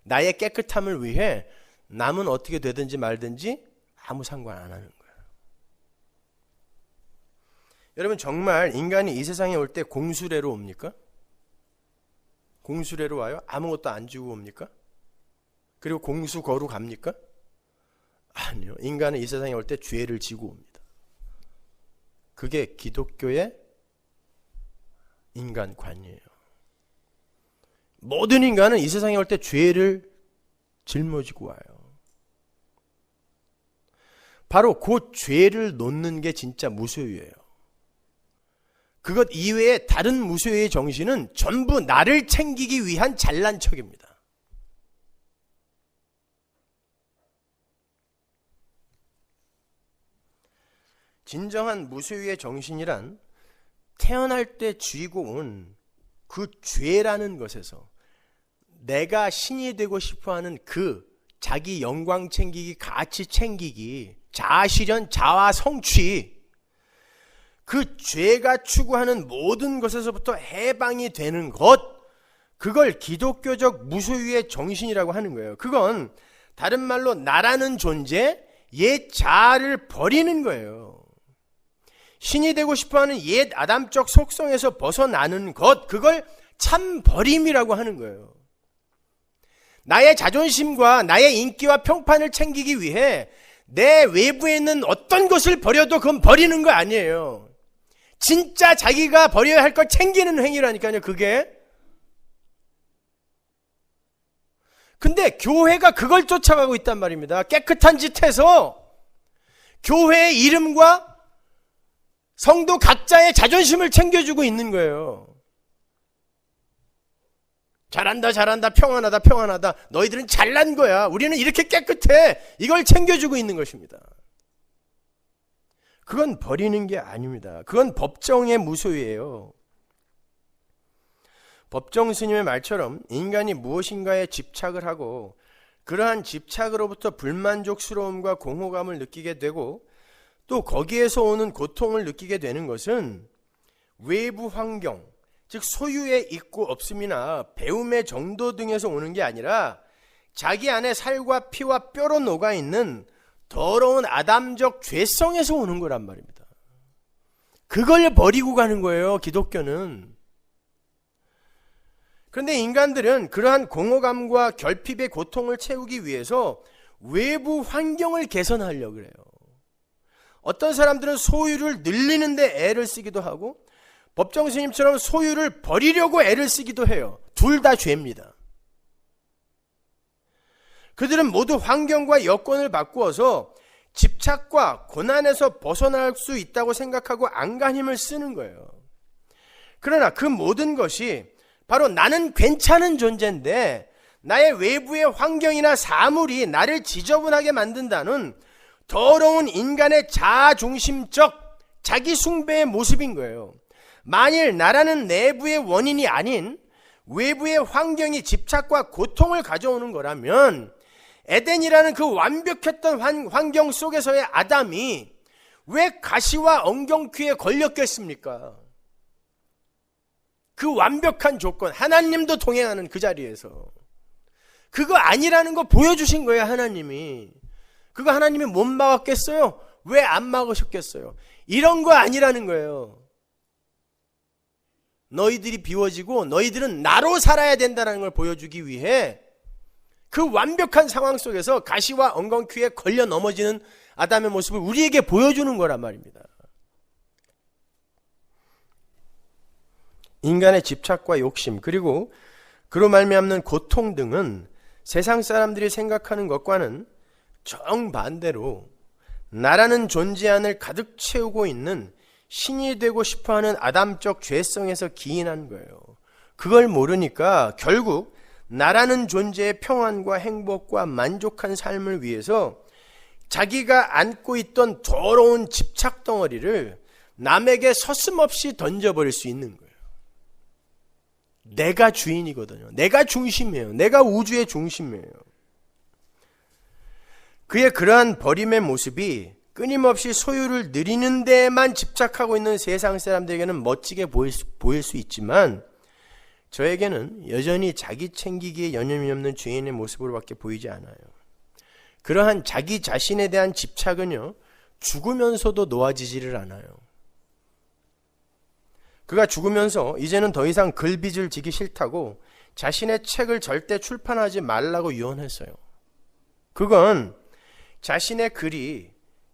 [SPEAKER 1] 나의 깨끗함을 위해 남은 어떻게 되든지 말든지 아무 상관 안 하는 거예요. 여러분, 정말 인간이 이 세상에 올 때 공수래로 옵니까? 공수래로 와요? 아무것도 안 지고 옵니까? 그리고 공수거로 갑니까? 아니요. 인간은 이 세상에 올 때 죄를 지고 옵니다. 그게 기독교의 인간관이에요. 모든 인간은 이 세상에 올 때 죄를 짊어지고 와요. 바로 그 죄를 놓는 게 진짜 무소유예요. 그것 이외에 다른 무소유의 정신은 전부 나를 챙기기 위한 잘난 척입니다. 진정한 무소유의 정신이란 태어날 때 쥐고 온 그 죄라는 것에서 내가 신이 되고 싶어하는 그 자기 영광 챙기기, 가치 챙기기, 자아 실현, 자아 성취, 그 죄가 추구하는 모든 것에서부터 해방이 되는 것, 그걸 기독교적 무소유의 정신이라고 하는 거예요. 그건 다른 말로 나라는 존재, 옛 자아를 버리는 거예요. 신이 되고 싶어하는 옛 아담적 속성에서 벗어나는 것, 그걸 참 버림이라고 하는 거예요. 나의 자존심과 나의 인기와 평판을 챙기기 위해 내 외부에 있는 어떤 것을 버려도 그건 버리는 거 아니에요. 진짜 자기가 버려야 할 걸 챙기는 행위라니까요, 그게. 근데 교회가 그걸 쫓아가고 있단 말입니다. 깨끗한 짓 해서 교회의 이름과 성도 각자의 자존심을 챙겨주고 있는 거예요. 잘한다, 잘한다, 평안하다, 평안하다. 너희들은 잘난 거야. 우리는 이렇게 깨끗해. 이걸 챙겨주고 있는 것입니다. 그건 버리는 게 아닙니다. 그건 법정의 무소유예요. 법정 스님의 말처럼 인간이 무엇인가에 집착을 하고 그러한 집착으로부터 불만족스러움과 공허감을 느끼게 되고 또 거기에서 오는 고통을 느끼게 되는 것은 외부 환경, 즉 소유의 있고 없음이나 배움의 정도 등에서 오는 게 아니라 자기 안에 살과 피와 뼈로 녹아있는 더러운 아담적 죄성에서 오는 거란 말입니다. 그걸 버리고 가는 거예요, 기독교는. 그런데 인간들은 그러한 공허감과 결핍의 고통을 채우기 위해서 외부 환경을 개선하려고 그래요. 어떤 사람들은 소유를 늘리는데 애를 쓰기도 하고 법정 스님처럼 소유를 버리려고 애를 쓰기도 해요. 둘 다 죄입니다. 그들은 모두 환경과 여건을 바꾸어서 집착과 고난에서 벗어날 수 있다고 생각하고 안간힘을 쓰는 거예요. 그러나 그 모든 것이 바로 나는 괜찮은 존재인데 나의 외부의 환경이나 사물이 나를 지저분하게 만든다는 더러운 인간의 자아중심적 자기 숭배의 모습인 거예요. 만일 나라는 내부의 원인이 아닌 외부의 환경이 집착과 고통을 가져오는 거라면 에덴이라는 그 완벽했던 환경 속에서의 아담이 왜 가시와 엉겅퀴에 걸렸겠습니까? 그 완벽한 조건, 하나님도 동행하는 그 자리에서 그거 아니라는 거 보여주신 거예요, 하나님이. 그거 하나님이 못 막았겠어요? 왜 안 막으셨겠어요? 이런 거 아니라는 거예요. 너희들이 비워지고 너희들은 나로 살아야 된다는 걸 보여주기 위해 그 완벽한 상황 속에서 가시와 엉겅퀴에 걸려 넘어지는 아담의 모습을 우리에게 보여주는 거란 말입니다. 인간의 집착과 욕심 그리고 그로 말미암는 고통 등은 세상 사람들이 생각하는 것과는 정반대로 나라는 존재 안을 가득 채우고 있는 신이 되고 싶어하는 아담적 죄성에서 기인한 거예요. 그걸 모르니까 결국 나라는 존재의 평안과 행복과 만족한 삶을 위해서 자기가 안고 있던 더러운 집착 덩어리를 남에게 서슴없이 던져버릴 수 있는 거예요. 내가 주인이거든요. 내가 중심이에요. 내가 우주의 중심이에요. 그의 그러한 버림의 모습이 끊임없이 소유를 누리는 데에만 집착하고 있는 세상 사람들에게는 멋지게 보일 수 있지만 저에게는 여전히 자기 챙기기에 여념이 없는 죄인의 모습으로밖에 보이지 않아요. 그러한 자기 자신에 대한 집착은요, 죽으면서도 놓아지지를 않아요. 그가 죽으면서 이제는 더 이상 글빚을 지기 싫다고 자신의 책을 절대 출판하지 말라고 유언했어요. 그건 자신의 글이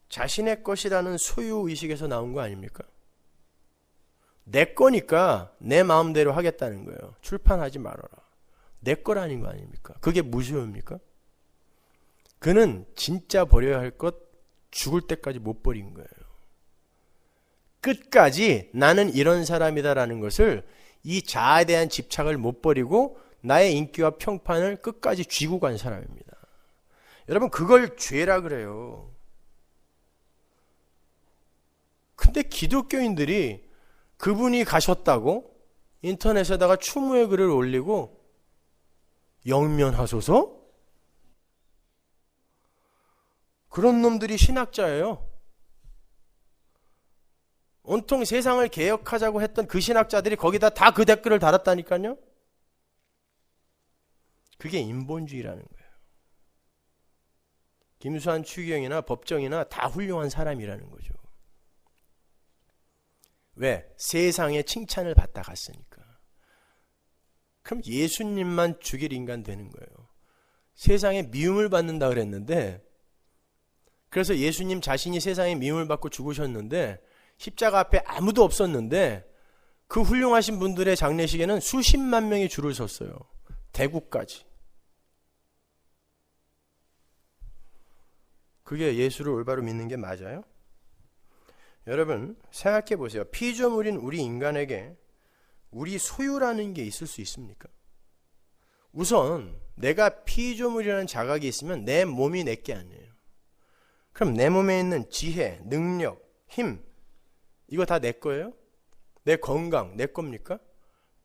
[SPEAKER 1] 자신의 것이라는 소유의식에서 나온 거 아닙니까? 내 거니까 내 마음대로 하겠다는 거예요. 출판하지 말아라. 내 거라는 거 아닙니까? 그게 무소유입니까? 그는 진짜 버려야 할 것 죽을 때까지 못 버린 거예요. 끝까지 나는 이런 사람이다라는 것을 이 자아에 대한 집착을 못 버리고 나의 인기와 평판을 끝까지 쥐고 간 사람입니다. 여러분 그걸 죄라 그래요. 근데 기독교인들이 그분이 가셨다고 인터넷에다가 추모의 글을 올리고 영면하소서? 그런 놈들이 신학자예요. 온통 세상을 개혁하자고 했던 그 신학자들이 거기다 다 그 댓글을 달았다니까요. 그게 인본주의라는 거예요. 김수환 추기경이나 법정이나 다 훌륭한 사람이라는 거죠. 왜? 세상의 칭찬을 받다 갔으니까. 그럼 예수님만 죽일 인간 되는 거예요. 세상에 미움을 받는다 그랬는데, 그래서 예수님 자신이 세상에 미움을 받고 죽으셨는데 십자가 앞에 아무도 없었는데 그 훌륭하신 분들의 장례식에는 수십만 명이 줄을 섰어요. 대구까지. 그게 예수를 올바로 믿는 게 맞아요? 여러분 생각해 보세요. 피조물인 우리 인간에게 우리 소유라는 게 있을 수 있습니까? 우선 내가 피조물이라는 자각이 있으면 내 몸이 내 게 아니에요. 그럼 내 몸에 있는 지혜, 능력, 힘 이거 다 내 거예요? 내 건강 내 겁니까?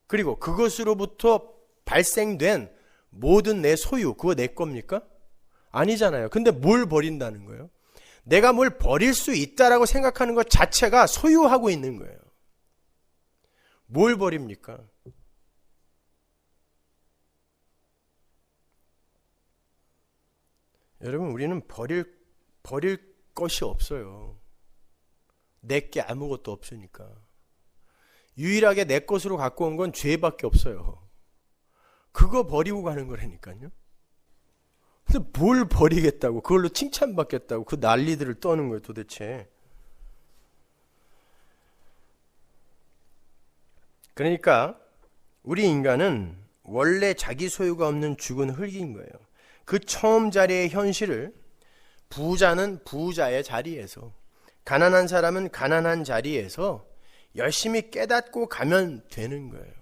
[SPEAKER 1] 그리고 그것으로부터 발생된 모든 내 소유 그거 내 겁니까? 아니잖아요. 근데 뭘 버린다는 거예요? 내가 뭘 버릴 수 있다라고 생각하는 것 자체가 소유하고 있는 거예요. 뭘 버립니까? 여러분 우리는 버릴 것이 없어요. 내게 아무것도 없으니까. 유일하게 내 것으로 갖고 온 건 죄밖에 없어요. 그거 버리고 가는 거라니까요. 근데 뭘 버리겠다고, 그걸로 칭찬받겠다고 그 난리들을 떠는 거예요 도대체. 그러니까 우리 인간은 원래 자기 소유가 없는 죽은 흙인 거예요. 그 처음 자리의 현실을 부자는 부자의 자리에서, 가난한 사람은 가난한 자리에서 열심히 깨닫고 가면 되는 거예요.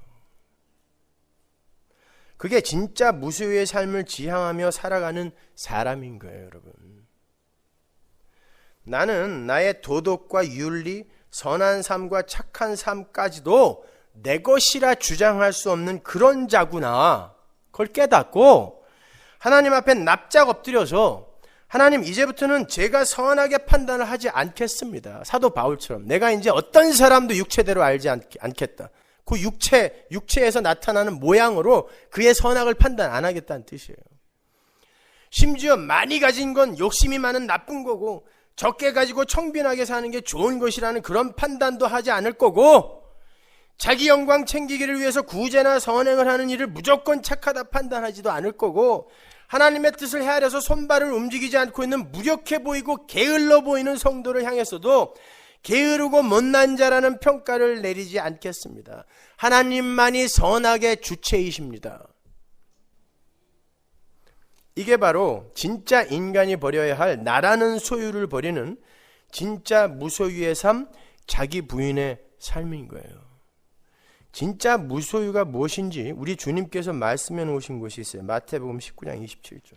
[SPEAKER 1] 그게 진짜 무소유의 삶을 지향하며 살아가는 사람인 거예요, 여러분. 나는 나의 도덕과 윤리, 선한 삶과 착한 삶까지도 내 것이라 주장할 수 없는 그런 자구나. 그걸 깨닫고 하나님 앞에 납작 엎드려서 하나님 이제부터는 제가 선하게 판단을 하지 않겠습니다. 사도 바울처럼 내가 이제 어떤 사람도 육체대로 알지 않겠다. 그 육체에서 나타나는 모양으로 그의 선악을 판단 안 하겠다는 뜻이에요. 심지어 많이 가진 건 욕심이 많은 나쁜 거고 적게 가지고 청빈하게 사는 게 좋은 것이라는 그런 판단도 하지 않을 거고, 자기 영광 챙기기를 위해서 구제나 선행을 하는 일을 무조건 착하다 판단하지도 않을 거고, 하나님의 뜻을 헤아려서 손발을 움직이지 않고 있는 무력해 보이고 게을러 보이는 성도를 향해서도 게으르고 못난 자라는 평가를 내리지 않겠습니다. 하나님만이 선악의 주체이십니다. 이게 바로 진짜 인간이 버려야 할 나라는 소유를 버리는 진짜 무소유의 삶, 자기 부인의 삶인 거예요. 진짜 무소유가 무엇인지 우리 주님께서 말씀해 놓으신 것이 있어요. 마태복음 19장 27절.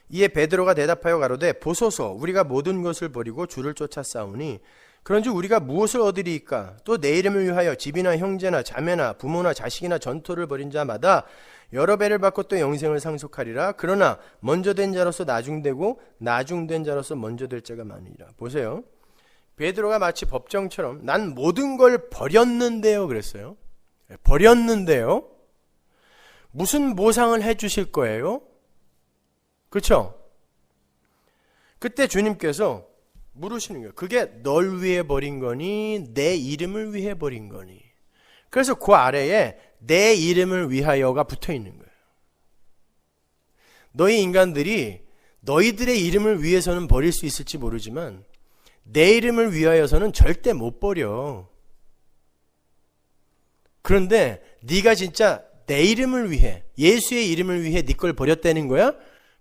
[SPEAKER 1] 이에 베드로가 대답하여 가로되 보소서 우리가 모든 것을 버리고 주를 쫓아 싸우니 그런즉 우리가 무엇을 얻으리이까? 또 내 이름을 위하여 집이나 형제나 자매나 부모나 자식이나 전토를 벌인 자마다 여러 배를 받고 또 영생을 상속하리라. 그러나 먼저 된 자로서 나중되고 나중된 자로서 먼저 될 자가 많으리라. 보세요. 베드로가 마치 법정처럼 난 모든 걸 버렸는데요 그랬어요. 버렸는데요. 무슨 보상을 해 주실 거예요? 그렇죠? 그때 주님께서 물으시는 거예요. 그게 널 위해 버린 거니 내 이름을 위해 버린 거니. 그래서 그 아래에 내 이름을 위하여가 붙어 있는 거예요. 너희 인간들이 너희들의 이름을 위해서는 버릴 수 있을지 모르지만 내 이름을 위하여서는 절대 못 버려. 그런데 네가 진짜 내 이름을 위해, 예수의 이름을 위해 네 걸 버렸다는 거야?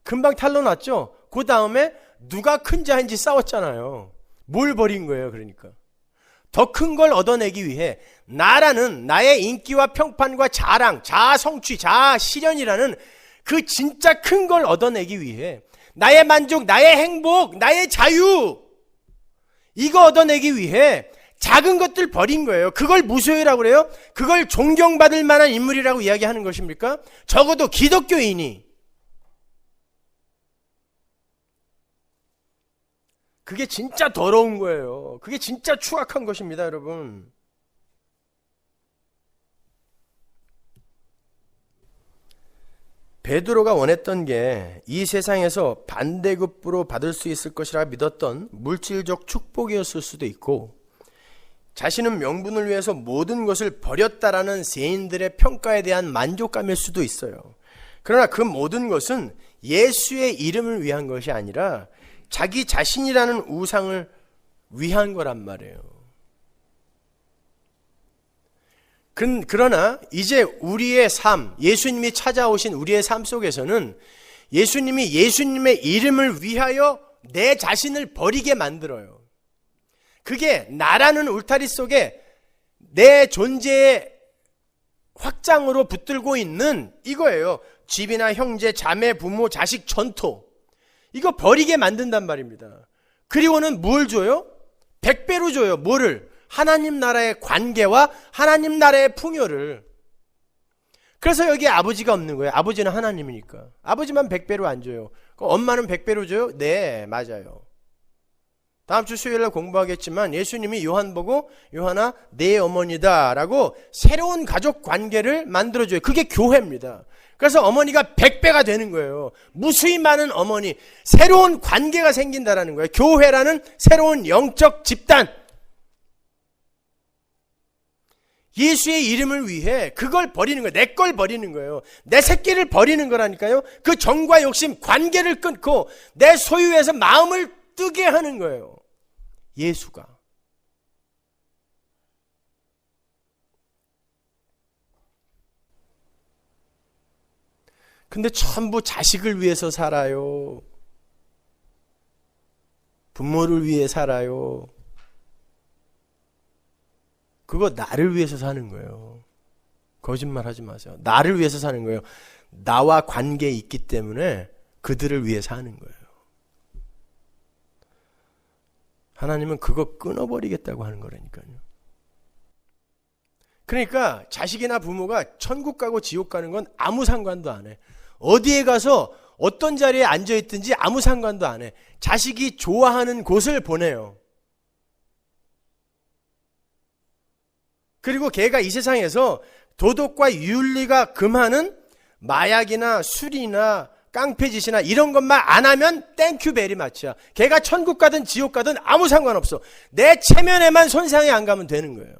[SPEAKER 1] 금방 탄로 났죠? 그 다음에 누가 큰 자인지 싸웠잖아요. 뭘 버린 거예요, 그러니까? 더 큰 걸 얻어내기 위해 나라는 나의 인기와 평판과 자랑, 자아 성취, 자아 실현이라는 그 진짜 큰 걸 얻어내기 위해 나의 만족, 나의 행복, 나의 자유, 이거 얻어내기 위해 작은 것들 버린 거예요. 그걸 무소유라고 그래요? 그걸 존경받을 만한 인물이라고 이야기하는 것입니까? 적어도 기독교인이. 그게 진짜 더러운 거예요. 그게 진짜 추악한 것입니다, 여러분. 베드로가 원했던 게 이 세상에서 반대급부로 받을 수 있을 것이라 믿었던 물질적 축복이었을 수도 있고, 자신은 명분을 위해서 모든 것을 버렸다라는 세인들의 평가에 대한 만족감일 수도 있어요. 그러나 그 모든 것은 예수의 이름을 위한 것이 아니라 자기 자신이라는 우상을 위한 거란 말이에요. 그러나 이제 우리의 삶, 예수님이 찾아오신 우리의 삶 속에서는 예수님이 예수님의 이름을 위하여 내 자신을 버리게 만들어요. 그게 나라는 울타리 속에 내 존재의 확장으로 붙들고 있는 이거예요. 집이나 형제, 자매, 부모, 자식, 전토. 이거 버리게 만든단 말입니다. 그리고는 뭘 줘요? 100배로 줘요. 뭐를? 하나님 나라의 관계와 하나님 나라의 풍요를. 그래서 여기에 아버지가 없는 거예요. 아버지는 하나님이니까. 아버지만 100배로 안 줘요. 엄마는 100배로 줘요? 네, 맞아요. 다음 주 수요일날 공부하겠지만 예수님이 요한 보고 요한아 내 어머니다 라고 새로운 가족 관계를 만들어줘요. 그게 교회입니다. 그래서 어머니가 100배가 되는 거예요. 무수히 많은 어머니, 새로운 관계가 생긴다라는 거예요. 교회라는 새로운 영적 집단. 예수의 이름을 위해 그걸 버리는 거예요. 내 걸 버리는 거예요. 내 새끼를 버리는 거라니까요. 그 정과 욕심, 관계를 끊고 내 소유에서 마음을 뜨게 하는 거예요. 예수가. 근데 전부 자식을 위해서 살아요. 부모를 위해 살아요. 그거 나를 위해서 사는 거예요. 거짓말 하지 마세요. 나를 위해서 사는 거예요. 나와 관계에 있기 때문에 그들을 위해 사는 거예요. 하나님은 그거 끊어버리겠다고 하는 거라니까요. 그러니까 자식이나 부모가 천국 가고 지옥 가는 건 아무 상관도 안 해. 어디에 가서 어떤 자리에 앉아있든지 아무 상관도 안 해. 자식이 좋아하는 곳을 보내요. 그리고 걔가 이 세상에서 도덕과 윤리가 금하는 마약이나 술이나 깡패짓이나 이런 것만 안 하면 땡큐 베리 마치야. 걔가 천국 가든 지옥 가든 아무 상관없어. 내 체면에만 손상이 안 가면 되는 거예요.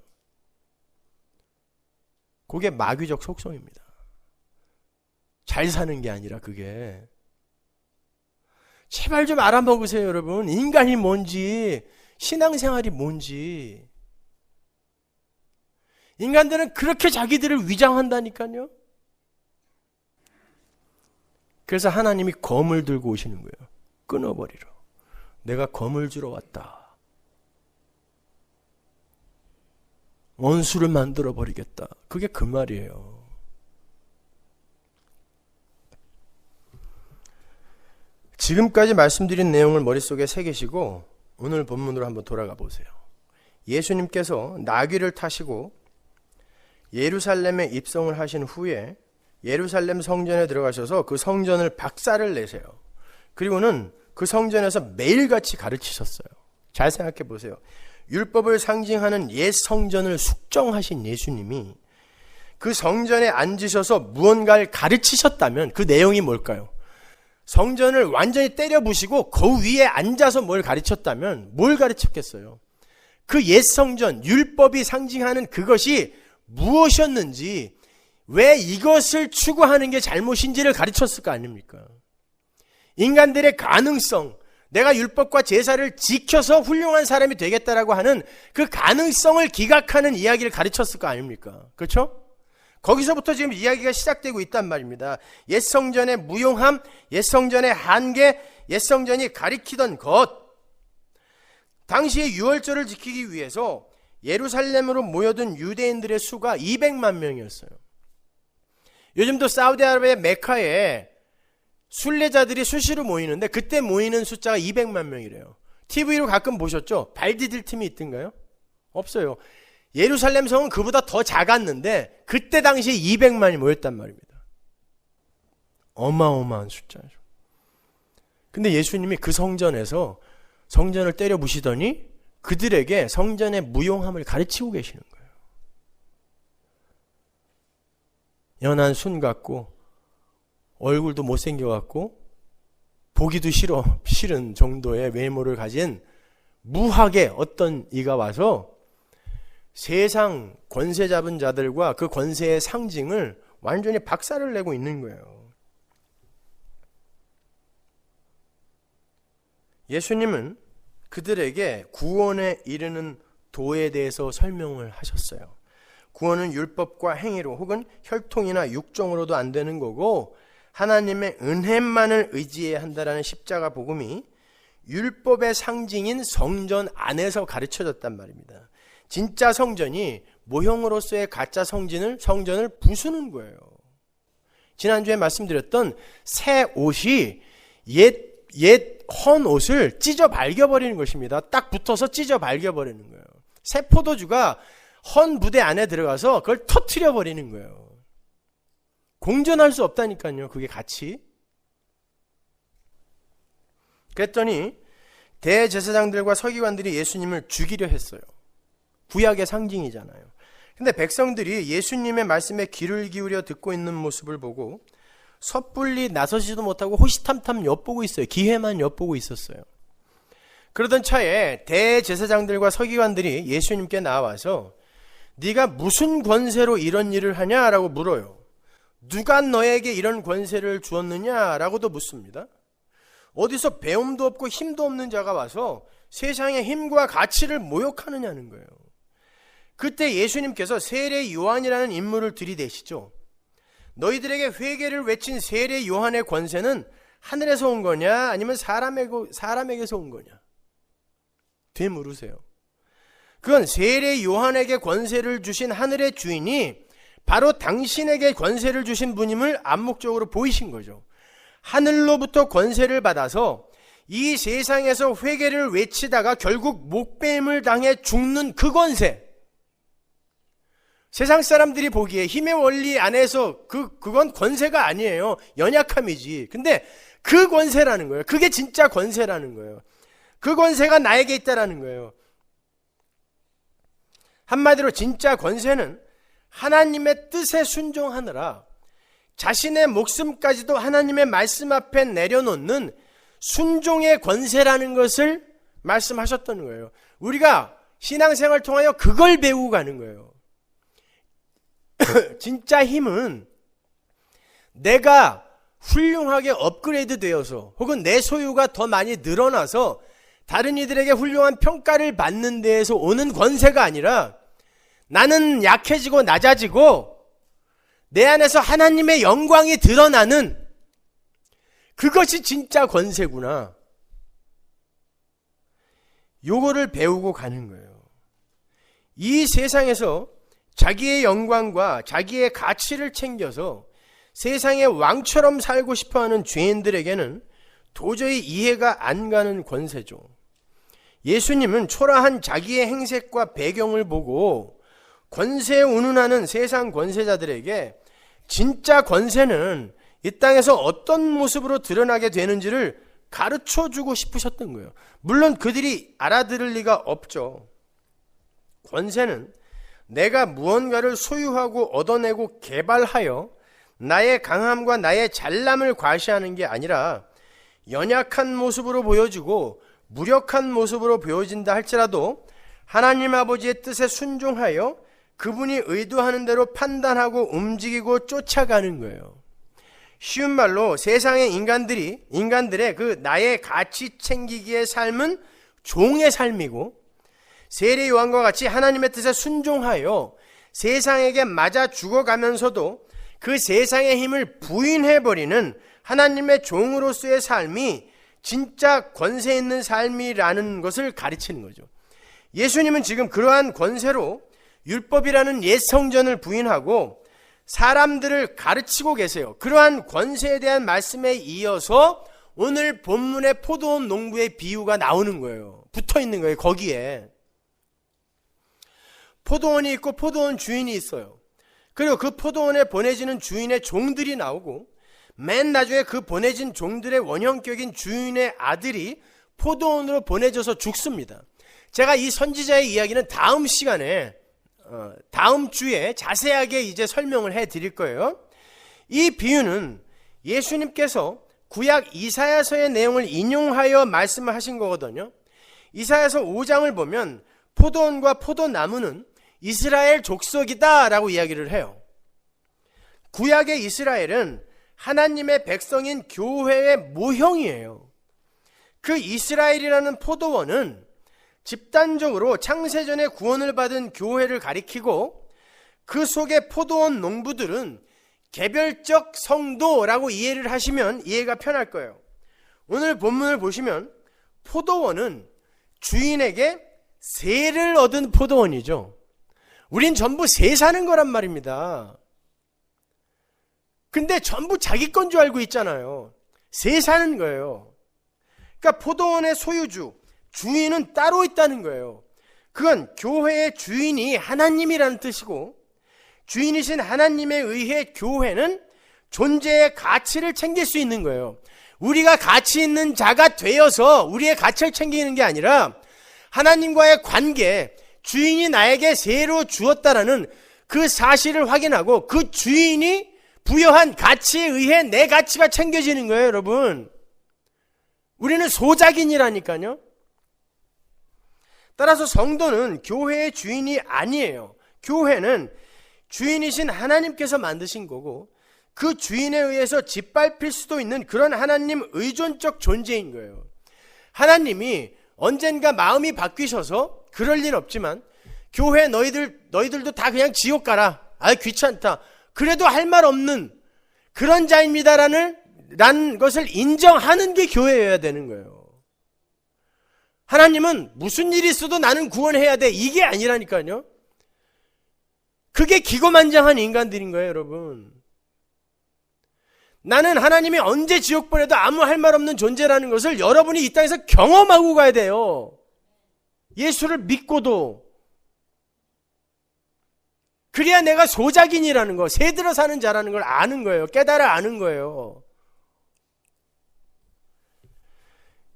[SPEAKER 1] 그게 마귀적 속성입니다. 잘 사는 게 아니라 그게. 제발 좀 알아먹으세요, 여러분. 인간이 뭔지, 신앙생활이 뭔지. 인간들은 그렇게 자기들을 위장한다니까요. 그래서 하나님이 검을 들고 오시는 거예요. 끊어버리러. 내가 검을 주러 왔다. 원수를 만들어 버리겠다. 그게 그 말이에요. 지금까지 말씀드린 내용을 머릿속에 새기시고 오늘 본문으로 한번 돌아가 보세요. 예수님께서 나귀를 타시고 예루살렘에 입성을 하신 후에 예루살렘 성전에 들어가셔서 그 성전을 박살을 내세요. 그리고는 그 성전에서 매일같이 가르치셨어요. 잘 생각해 보세요. 율법을 상징하는 옛 성전을 숙정하신 예수님이 그 성전에 앉으셔서 무언가를 가르치셨다면 그 내용이 뭘까요? 성전을 완전히 때려 부시고 그 위에 앉아서 뭘 가르쳤다면 뭘 가르쳤겠어요? 그 옛 성전, 율법이 상징하는 그것이 무엇이었는지, 왜 이것을 추구하는 게 잘못인지를 가르쳤을 거 아닙니까? 인간들의 가능성, 내가 율법과 제사를 지켜서 훌륭한 사람이 되겠다라고 하는 그 가능성을 기각하는 이야기를 가르쳤을 거 아닙니까? 그렇죠? 거기서부터 지금 이야기가 시작되고 있단 말입니다. 옛 성전의 무용함, 옛 성전의 한계, 옛 성전이 가리키던 것. 당시에 유월절을 지키기 위해서 예루살렘으로 모여든 유대인들의 수가 200만 명이었어요. 요즘도 사우디아라비아 메카에 순례자들이 수시로 모이는데 그때 모이는 숫자가 200만 명이래요. TV로 가끔 보셨죠? 발 디딜 팀이 있던가요? 없어요. 예루살렘 성은 그보다 더 작았는데 그때 당시에 200만이 모였단 말입니다. 어마어마한 숫자죠. 근데 예수님이 그 성전에서 성전을 때려 부시더니 그들에게 성전의 무용함을 가르치고 계시는 거예요. 연한 순 같고 얼굴도 못생겨갖고 보기도 싫은 정도의 외모를 가진 무학의 어떤 이가 와서 세상 권세 잡은 자들과 그 권세의 상징을 완전히 박살을 내고 있는 거예요. 예수님은 그들에게 구원에 이르는 도에 대해서 설명을 하셨어요. 구원은 율법과 행위로 혹은 혈통이나 육정으로도 안 되는 거고 하나님의 은혜만을 의지해야 한다라는 십자가 복음이 율법의 상징인 성전 안에서 가르쳐졌단 말입니다. 진짜 성전이 모형으로서의 가짜 성전을 부수는 거예요. 지난주에 말씀드렸던 새 옷이 옛 헌 옷을 찢어 발겨버리는 것입니다. 딱 붙어서 찢어 발겨버리는 거예요. 새 포도주가 헌 부대 안에 들어가서 그걸 터트려 버리는 거예요. 공존할 수 없다니까요. 그게 같이. 그랬더니 대제사장들과 서기관들이 예수님을 죽이려 했어요. 구약의 상징이잖아요. 근데 백성들이 예수님의 말씀에 귀를 기울여 듣고 있는 모습을 보고 섣불리 나서지도 못하고 호시탐탐 엿보고 있어요. 기회만 엿보고 있었어요. 그러던 차에 대제사장들과 서기관들이 예수님께 나와서 네가 무슨 권세로 이런 일을 하냐라고 물어요. 누가 너에게 이런 권세를 주었느냐라고도 묻습니다. 어디서 배움도 없고 힘도 없는 자가 와서 세상의 힘과 가치를 모욕하느냐는 거예요. 그때 예수님께서 세례 요한이라는 인물을 들이대시죠. 너희들에게 회개를 외친 세례 요한의 권세는 하늘에서 온 거냐 아니면 사람에게서 온 거냐? 되물으세요. 그건 세례 요한에게 권세를 주신 하늘의 주인이 바로 당신에게 권세를 주신 분임을 암묵적으로 보이신 거죠. 하늘로부터 권세를 받아서 이 세상에서 회개를 외치다가 결국 목배임을 당해 죽는 그 권세. 세상 사람들이 보기에 힘의 원리 안에서 그건 권세가 아니에요. 연약함이지. 근데 그 권세라는 거예요. 그게 진짜 권세라는 거예요. 그 권세가 나에게 있다라는 거예요. 한마디로 진짜 권세는 하나님의 뜻에 순종하느라 자신의 목숨까지도 하나님의 말씀 앞에 내려놓는 순종의 권세라는 것을 말씀하셨던 거예요. 우리가 신앙생활을 통하여 그걸 배우고 가는 거예요. 진짜 힘은 내가 훌륭하게 업그레이드 되어서 혹은 내 소유가 더 많이 늘어나서 다른 이들에게 훌륭한 평가를 받는 데에서 오는 권세가 아니라 나는 약해지고 낮아지고 내 안에서 하나님의 영광이 드러나는 그것이 진짜 권세구나. 요거를 배우고 가는 거예요. 이 세상에서 자기의 영광과 자기의 가치를 챙겨서 세상의 왕처럼 살고 싶어하는 죄인들에게는 도저히 이해가 안 가는 권세죠. 예수님은 초라한 자기의 행색과 배경을 보고 권세에 운운하는 세상 권세자들에게 진짜 권세는 이 땅에서 어떤 모습으로 드러나게 되는지를 가르쳐주고 싶으셨던 거예요. 물론 그들이 알아들을 리가 없죠. 권세는 내가 무언가를 소유하고 얻어내고 개발하여 나의 강함과 나의 잘남을 과시하는 게 아니라 연약한 모습으로 보여지고 무력한 모습으로 보여진다 할지라도 하나님 아버지의 뜻에 순종하여 그분이 의도하는 대로 판단하고 움직이고 쫓아가는 거예요. 쉬운 말로 세상의 인간들의 그 나의 가치 챙기기의 삶은 종의 삶이고 세례 요한과 같이 하나님의 뜻에 순종하여 세상에게 맞아 죽어가면서도 그 세상의 힘을 부인해버리는 하나님의 종으로서의 삶이 진짜 권세 있는 삶이라는 것을 가르치는 거죠. 예수님은 지금 그러한 권세로 율법이라는 옛 성전을 부인하고 사람들을 가르치고 계세요. 그러한 권세에 대한 말씀에 이어서 오늘 본문의 포도원 농부의 비유가 나오는 거예요. 붙어 있는 거예요. 거기에 포도원이 있고 포도원 주인이 있어요. 그리고 그 포도원에 보내지는 주인의 종들이 나오고 맨 나중에 그 보내진 종들의 원형격인 주인의 아들이 포도원으로 보내져서 죽습니다. 제가 이 선지자의 이야기는 다음 시간에 다음 주에 자세하게 이제 설명을 해 드릴 거예요. 이 비유는 예수님께서 구약 이사야서의 내용을 인용하여 말씀을 하신 거거든요. 이사야서 5장을 보면 포도원과 포도나무는 이스라엘 족속이다 라고 이야기를 해요. 구약의 이스라엘은 하나님의 백성인 교회의 모형이에요. 그 이스라엘이라는 포도원은 집단적으로 창세전에 구원을 받은 교회를 가리키고, 그 속의 포도원 농부들은 개별적 성도라고 이해를 하시면 이해가 편할 거예요. 오늘 본문을 보시면 포도원은 주인에게 세를 얻은 포도원이죠. 우린 전부 세 사는 거란 말입니다. 근데 전부 자기 건 줄 알고 있잖아요. 세 사는 거예요. 그러니까 포도원의 소유주, 주인은 따로 있다는 거예요. 그건 교회의 주인이 하나님이라는 뜻이고, 주인이신 하나님에 의해 교회는 존재의 가치를 챙길 수 있는 거예요. 우리가 가치 있는 자가 되어서 우리의 가치를 챙기는 게 아니라 하나님과의 관계, 주인이 나에게 세로 주었다라는 그 사실을 확인하고 그 주인이 부여한 가치에 의해 내 가치가 챙겨지는 거예요, 여러분. 우리는 소작인이라니까요. 따라서 성도는 교회의 주인이 아니에요. 교회는 주인이신 하나님께서 만드신 거고, 그 주인에 의해서 짓밟힐 수도 있는 그런 하나님 의존적 존재인 거예요. 하나님이 언젠가 마음이 바뀌셔서, 그럴 일 없지만 교회 너희들도 다 그냥 지옥 가라, 귀찮다, 그래도 할 말 없는 그런 자입니다라는 것을 인정하는 게 교회여야 되는 거예요. 하나님은 무슨 일이 있어도 나는 구원해야 돼, 이게 아니라니까요. 그게 기고만장한 인간들인 거예요, 여러분. 나는 하나님이 언제 지옥 보내도 아무 할 말 없는 존재라는 것을 여러분이 이 땅에서 경험하고 가야 돼요. 예수를 믿고도. 그래야 내가 소작인이라는 거, 새들어 사는 자라는 걸 아는 거예요. 깨달아 아는 거예요.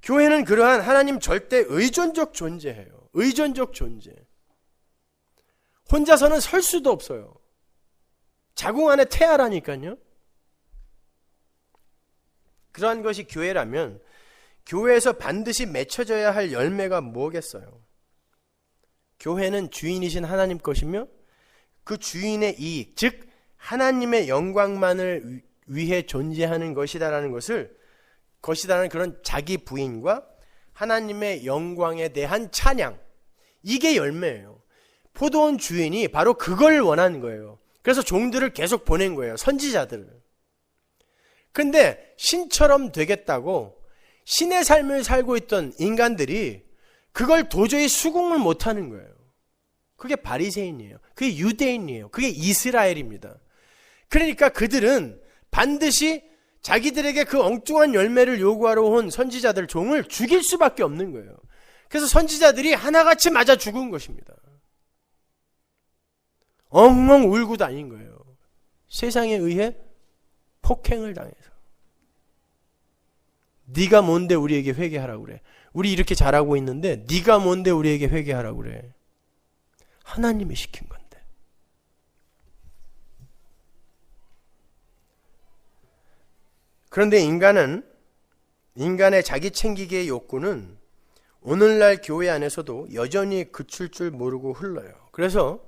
[SPEAKER 1] 교회는 그러한 하나님 절대 의존적 존재예요. 의존적 존재. 혼자서는 설 수도 없어요. 자궁 안에 태아라니까요. 그러한 것이 교회라면 교회에서 반드시 맺혀져야 할 열매가 뭐겠어요? 교회는 주인이신 하나님 것이며 그 주인의 이익, 즉 하나님의 영광만을 위해 존재하는 것이다라는 것이다라는 그런 자기 부인과 하나님의 영광에 대한 찬양, 이게 열매예요. 포도원 주인이 바로 그걸 원하는 거예요. 그래서 종들을 계속 보낸 거예요. 선지자들을. 근데 신처럼 되겠다고 신의 삶을 살고 있던 인간들이 그걸 도저히 수긍을 못하는 거예요. 그게 바리새인이에요. 그게 유대인이에요. 그게 이스라엘입니다. 그러니까 그들은 반드시 자기들에게 그 엉뚱한 열매를 요구하러 온 선지자들 종을 죽일 수밖에 없는 거예요. 그래서 선지자들이 하나같이 맞아 죽은 것입니다. 엉엉 울고 다닌 거예요. 세상에 의해 폭행을 당해서. 네가 뭔데 우리에게 회개하라고 그래. 우리 이렇게 잘하고 있는데 네가 뭔데 우리에게 회개하라고 그래. 하나님이 시킨 건데. 그런데 인간의 자기 챙기기의 욕구는 오늘날 교회 안에서도 여전히 그칠 줄 모르고 흘러요. 그래서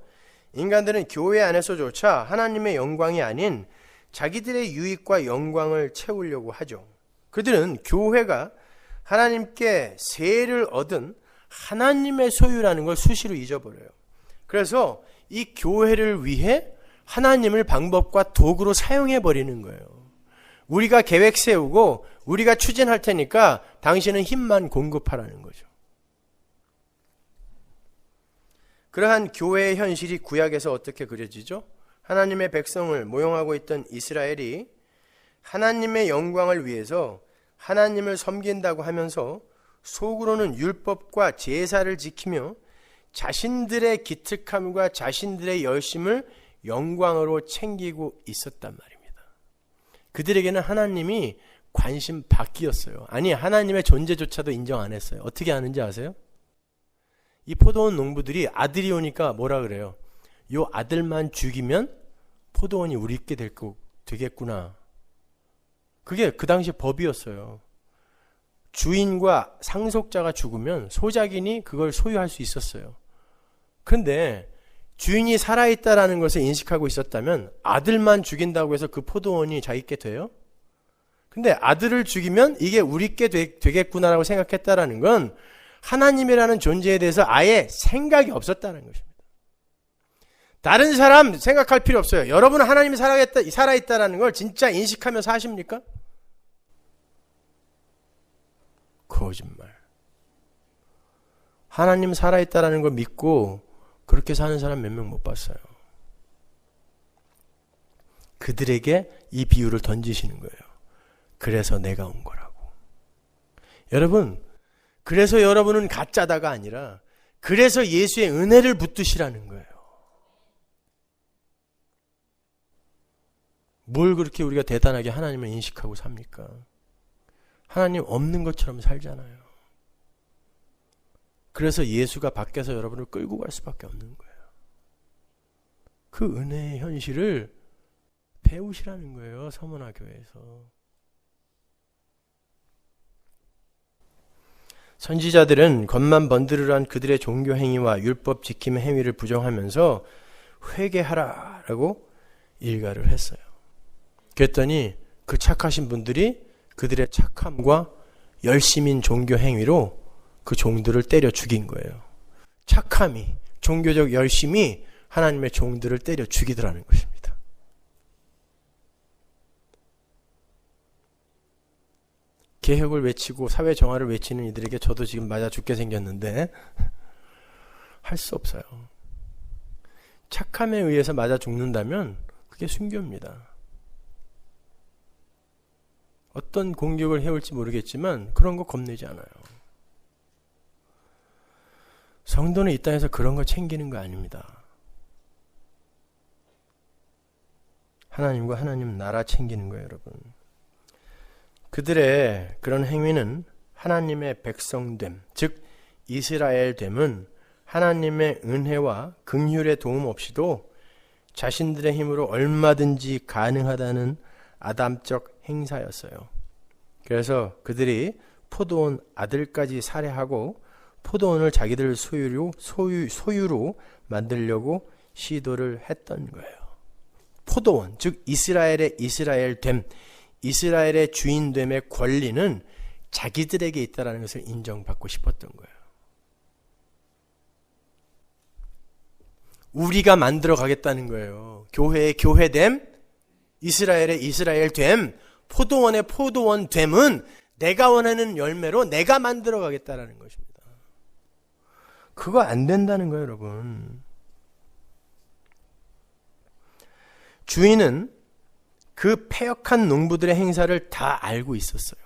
[SPEAKER 1] 인간들은 교회 안에서조차 하나님의 영광이 아닌 자기들의 유익과 영광을 채우려고 하죠. 그들은 교회가 하나님께 세를 얻은 하나님의 소유라는 걸 수시로 잊어버려요. 그래서 이 교회를 위해 하나님을 방법과 도구로 사용해버리는 거예요. 우리가 계획 세우고 우리가 추진할 테니까 당신은 힘만 공급하라는 거죠. 그러한 교회의 현실이 구약에서 어떻게 그려지죠? 하나님의 백성을 모형하고 있던 이스라엘이 하나님의 영광을 위해서 하나님을 섬긴다고 하면서 속으로는 율법과 제사를 지키며 자신들의 기특함과 자신들의 열심을 영광으로 챙기고 있었단 말입니다. 그들에게는 하나님이 관심 바뀌었어요. 아니, 하나님의 존재조차도 인정 안 했어요. 어떻게 하는지 아세요? 이 포도원 농부들이 아들이 오니까 뭐라 그래요? 요 아들만 죽이면 포도원이 우리께 되겠구나. 그게 그 당시 법이었어요. 주인과 상속자가 죽으면 소작인이 그걸 소유할 수 있었어요. 그런데 주인이 살아있다라는 것을 인식하고 있었다면 아들만 죽인다고 해서 그 포도원이 자기께 돼요? 근데 아들을 죽이면 이게 우리께 되겠구나라고 생각했다라는 건 하나님이라는 존재에 대해서 아예 생각이 없었다는 것입니다. 다른 사람 생각할 필요 없어요. 여러분은 하나님이 살아있다라는 걸 진짜 인식하며 사십니까? 거짓말. 하나님 살아있다라는 걸 믿고 그렇게 사는 사람 몇 명 못 봤어요. 그들에게 이 비유를 던지시는 거예요. 그래서 내가 온 거라고. 여러분, 그래서 여러분은 가짜다가 아니라 그래서 예수의 은혜를 붙드시라는 거예요. 뭘 그렇게 우리가 대단하게 하나님을 인식하고 삽니까? 하나님 없는 것처럼 살잖아요. 그래서 예수가 밖에서 여러분을 끌고 갈 수밖에 없는 거예요. 그 은혜의 현실을 배우시라는 거예요. 서문화 교회에서. 선지자들은 겉만 번드르르한 그들의 종교 행위와 율법 지킴의 행위를 부정하면서 회개하라라고 일가를 했어요. 그랬더니 그 착하신 분들이 그들의 착함과 열심인 종교 행위로 그 종들을 때려 죽인 거예요. 착함이, 종교적 열심이 하나님의 종들을 때려 죽이더라는 것입니다. 개혁을 외치고 사회 정화를 외치는 이들에게 저도 지금 맞아 죽게 생겼는데 할 수 없어요. 착함에 의해서 맞아 죽는다면 그게 순교입니다. 어떤 공격을 해올지 모르겠지만 그런 거 겁내지 않아요. 성도는 이 땅에서 그런 거 챙기는 거 아닙니다. 하나님과 하나님 나라 챙기는 거예요, 여러분. 그들의 그런 행위는 하나님의 백성됨, 즉 이스라엘됨은 하나님의 은혜와 긍휼의 도움 없이도 자신들의 힘으로 얼마든지 가능하다는 아담적 행사였어요. 그래서 그들이 포도원 아들까지 살해하고 포도원을 자기들 소유로 만들려고 시도를 했던 거예요. 포도원, 즉 이스라엘의 이스라엘됨, 이스라엘의 주인됨의 권리는 자기들에게 있다는 것을 인정받고 싶었던 거예요. 우리가 만들어 가겠다는 거예요. 교회의 교회됨, 이스라엘의 이스라엘됨, 포도원의 포도원됨은 내가 원하는 열매로 내가 만들어 가겠다는 것입니다. 그거 안 된다는 거예요, 여러분. 주인은 그 패역한 농부들의 행사를 다 알고 있었어요.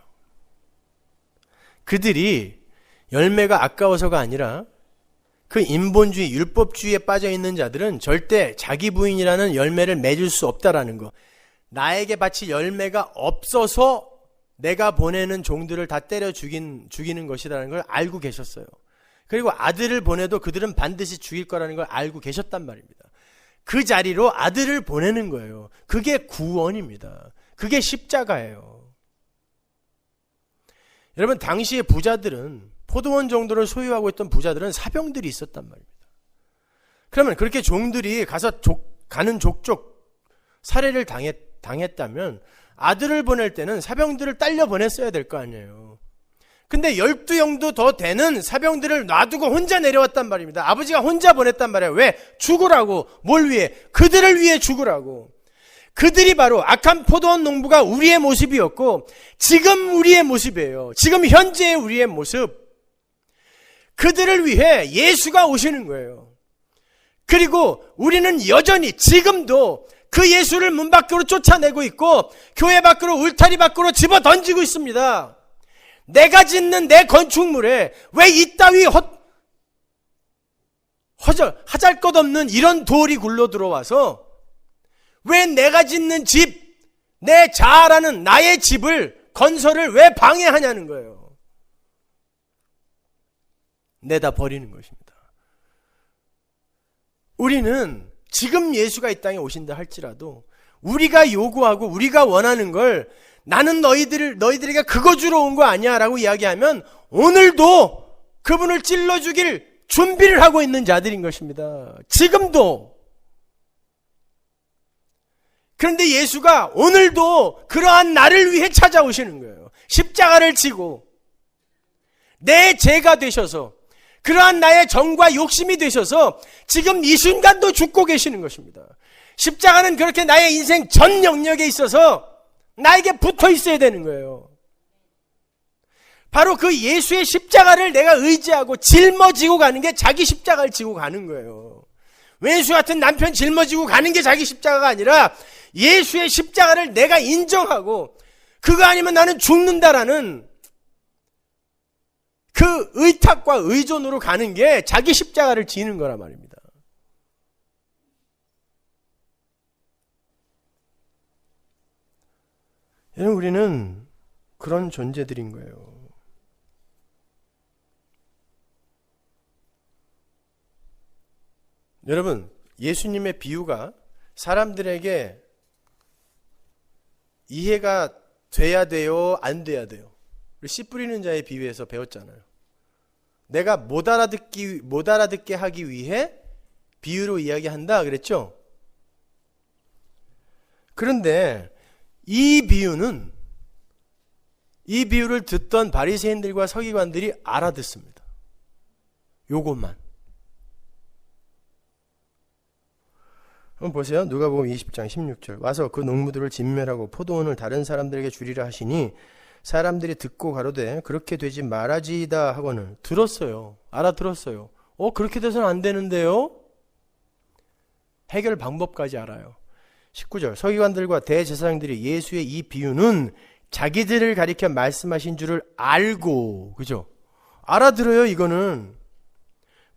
[SPEAKER 1] 그들이 열매가 아까워서가 아니라 그 인본주의, 율법주의에 빠져있는 자들은 절대 자기 부인이라는 열매를 맺을 수 없다라는 거. 나에게 바칠 열매가 없어서 내가 보내는 종들을 다 때려 죽이는 것이라는 걸 알고 계셨어요. 그리고 아들을 보내도 그들은 반드시 죽일 거라는 걸 알고 계셨단 말입니다. 그 자리로 아들을 보내는 거예요. 그게 구원입니다. 그게 십자가예요. 여러분, 당시의 부자들은, 포도원 정도를 소유하고 있던 부자들은 사병들이 있었단 말입니다. 그러면 그렇게 종들이 가서 가는 족족 살해를 당했다면 아들을 보낼 때는 사병들을 딸려 보냈어야 될 거 아니에요. 근데 12형도 더 되는 사병들을 놔두고 혼자 내려왔단 말입니다. 아버지가 혼자 보냈단 말이에요. 왜? 죽으라고. 뭘 위해? 그들을 위해 죽으라고. 그들이 바로 악한 포도원 농부가 우리의 모습이었고 지금 우리의 모습이에요. 지금 현재의 우리의 모습. 그들을 위해 예수가 오시는 거예요. 그리고 우리는 여전히 지금도 그 예수를 문 밖으로 쫓아내고 있고 교회 밖으로, 울타리 밖으로 집어 던지고 있습니다. 내가 짓는 내 건축물에 왜 이따위 하잘것없는 이런 돌이 굴러 들어와서 왜 내가 짓는 집, 내 자아라는 나의 집을 건설을 왜 방해하냐는 거예요. 내다 버리는 것입니다. 우리는 지금 예수가 이 땅에 오신다 할지라도 우리가 요구하고 우리가 원하는 걸 나는 너희들에게 그거 주러 온 거 아니야 라고 이야기하면 오늘도 그분을 찔러 죽일 준비를 하고 있는 자들인 것입니다. 지금도. 그런데 예수가 오늘도 그러한 나를 위해 찾아오시는 거예요. 십자가를 지고 내 죄가 되셔서 그러한 나의 정과 욕심이 되셔서 지금 이 순간도 죽고 계시는 것입니다. 십자가는 그렇게 나의 인생 전 영역에 있어서 나에게 붙어 있어야 되는 거예요. 바로 그 예수의 십자가를 내가 의지하고 짊어지고 가는 게 자기 십자가를 지고 가는 거예요. 왼수 같은 남편 짊어지고 가는 게 자기 십자가가 아니라 예수의 십자가를 내가 인정하고 그거 아니면 나는 죽는다라는 그 의탁과 의존으로 가는 게 자기 십자가를 지는 거란 말입니다. 여러분, 우리는 그런 존재들인 거예요. 여러분, 예수님의 비유가 사람들에게 이해가 돼야 돼요? 안 돼야 돼요? 우리 씨 뿌리는 자의 비유에서 배웠잖아요. 내가 못 알아듣게 하기 위해 비유로 이야기한다 그랬죠? 그런데 이 비유를 듣던 바리새인들과 서기관들이 알아듣습니다. 요것만. 한번 보세요. 누가복음 20장 16절. 와서 그 농부들을 진멸하고 포도원을 다른 사람들에게 주리라 하시니 사람들이 듣고 가로되 그렇게 되지 말아지이다 하고는 들었어요. 알아들었어요. 그렇게 돼서는 안 되는데요? 해결 방법까지 알아요. 19절. 서기관들과 대제사장들이 예수의 이 비유는 자기들을 가리켜 말씀하신 줄을 알고, 그죠? 알아들어요, 이거는.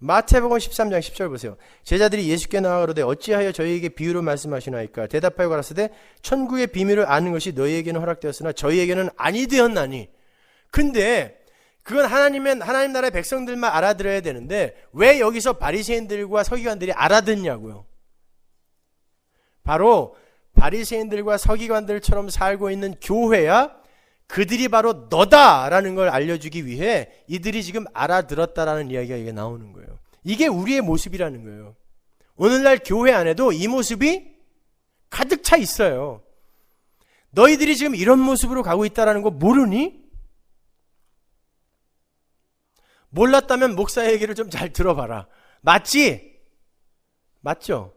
[SPEAKER 1] 마태복음 13장 10절 보세요. 제자들이 예수께 나와 가로되 어찌하여 저희에게 비유로 말씀하시나이까? 대답하여 가라사대 천국의 비밀을 아는 것이 너희에게는 허락되었으나 저희에게는 아니 되었나니. 근데 그건 하나님 나라의 백성들만 알아들어야 되는데 왜 여기서 바리새인들과 서기관들이 알아듣냐고요. 바로 바리새인들과 서기관들처럼 살고 있는 교회야 그들이 바로 너다라는 걸 알려주기 위해 이들이 지금 알아들었다라는 이야기가 이게 나오는 거예요. 이게 우리의 모습이라는 거예요. 오늘날 교회 안에도 이 모습이 가득 차 있어요. 너희들이 지금 이런 모습으로 가고 있다는 거 모르니? 몰랐다면 목사 얘기를 좀 잘 들어봐라. 맞지? 맞죠?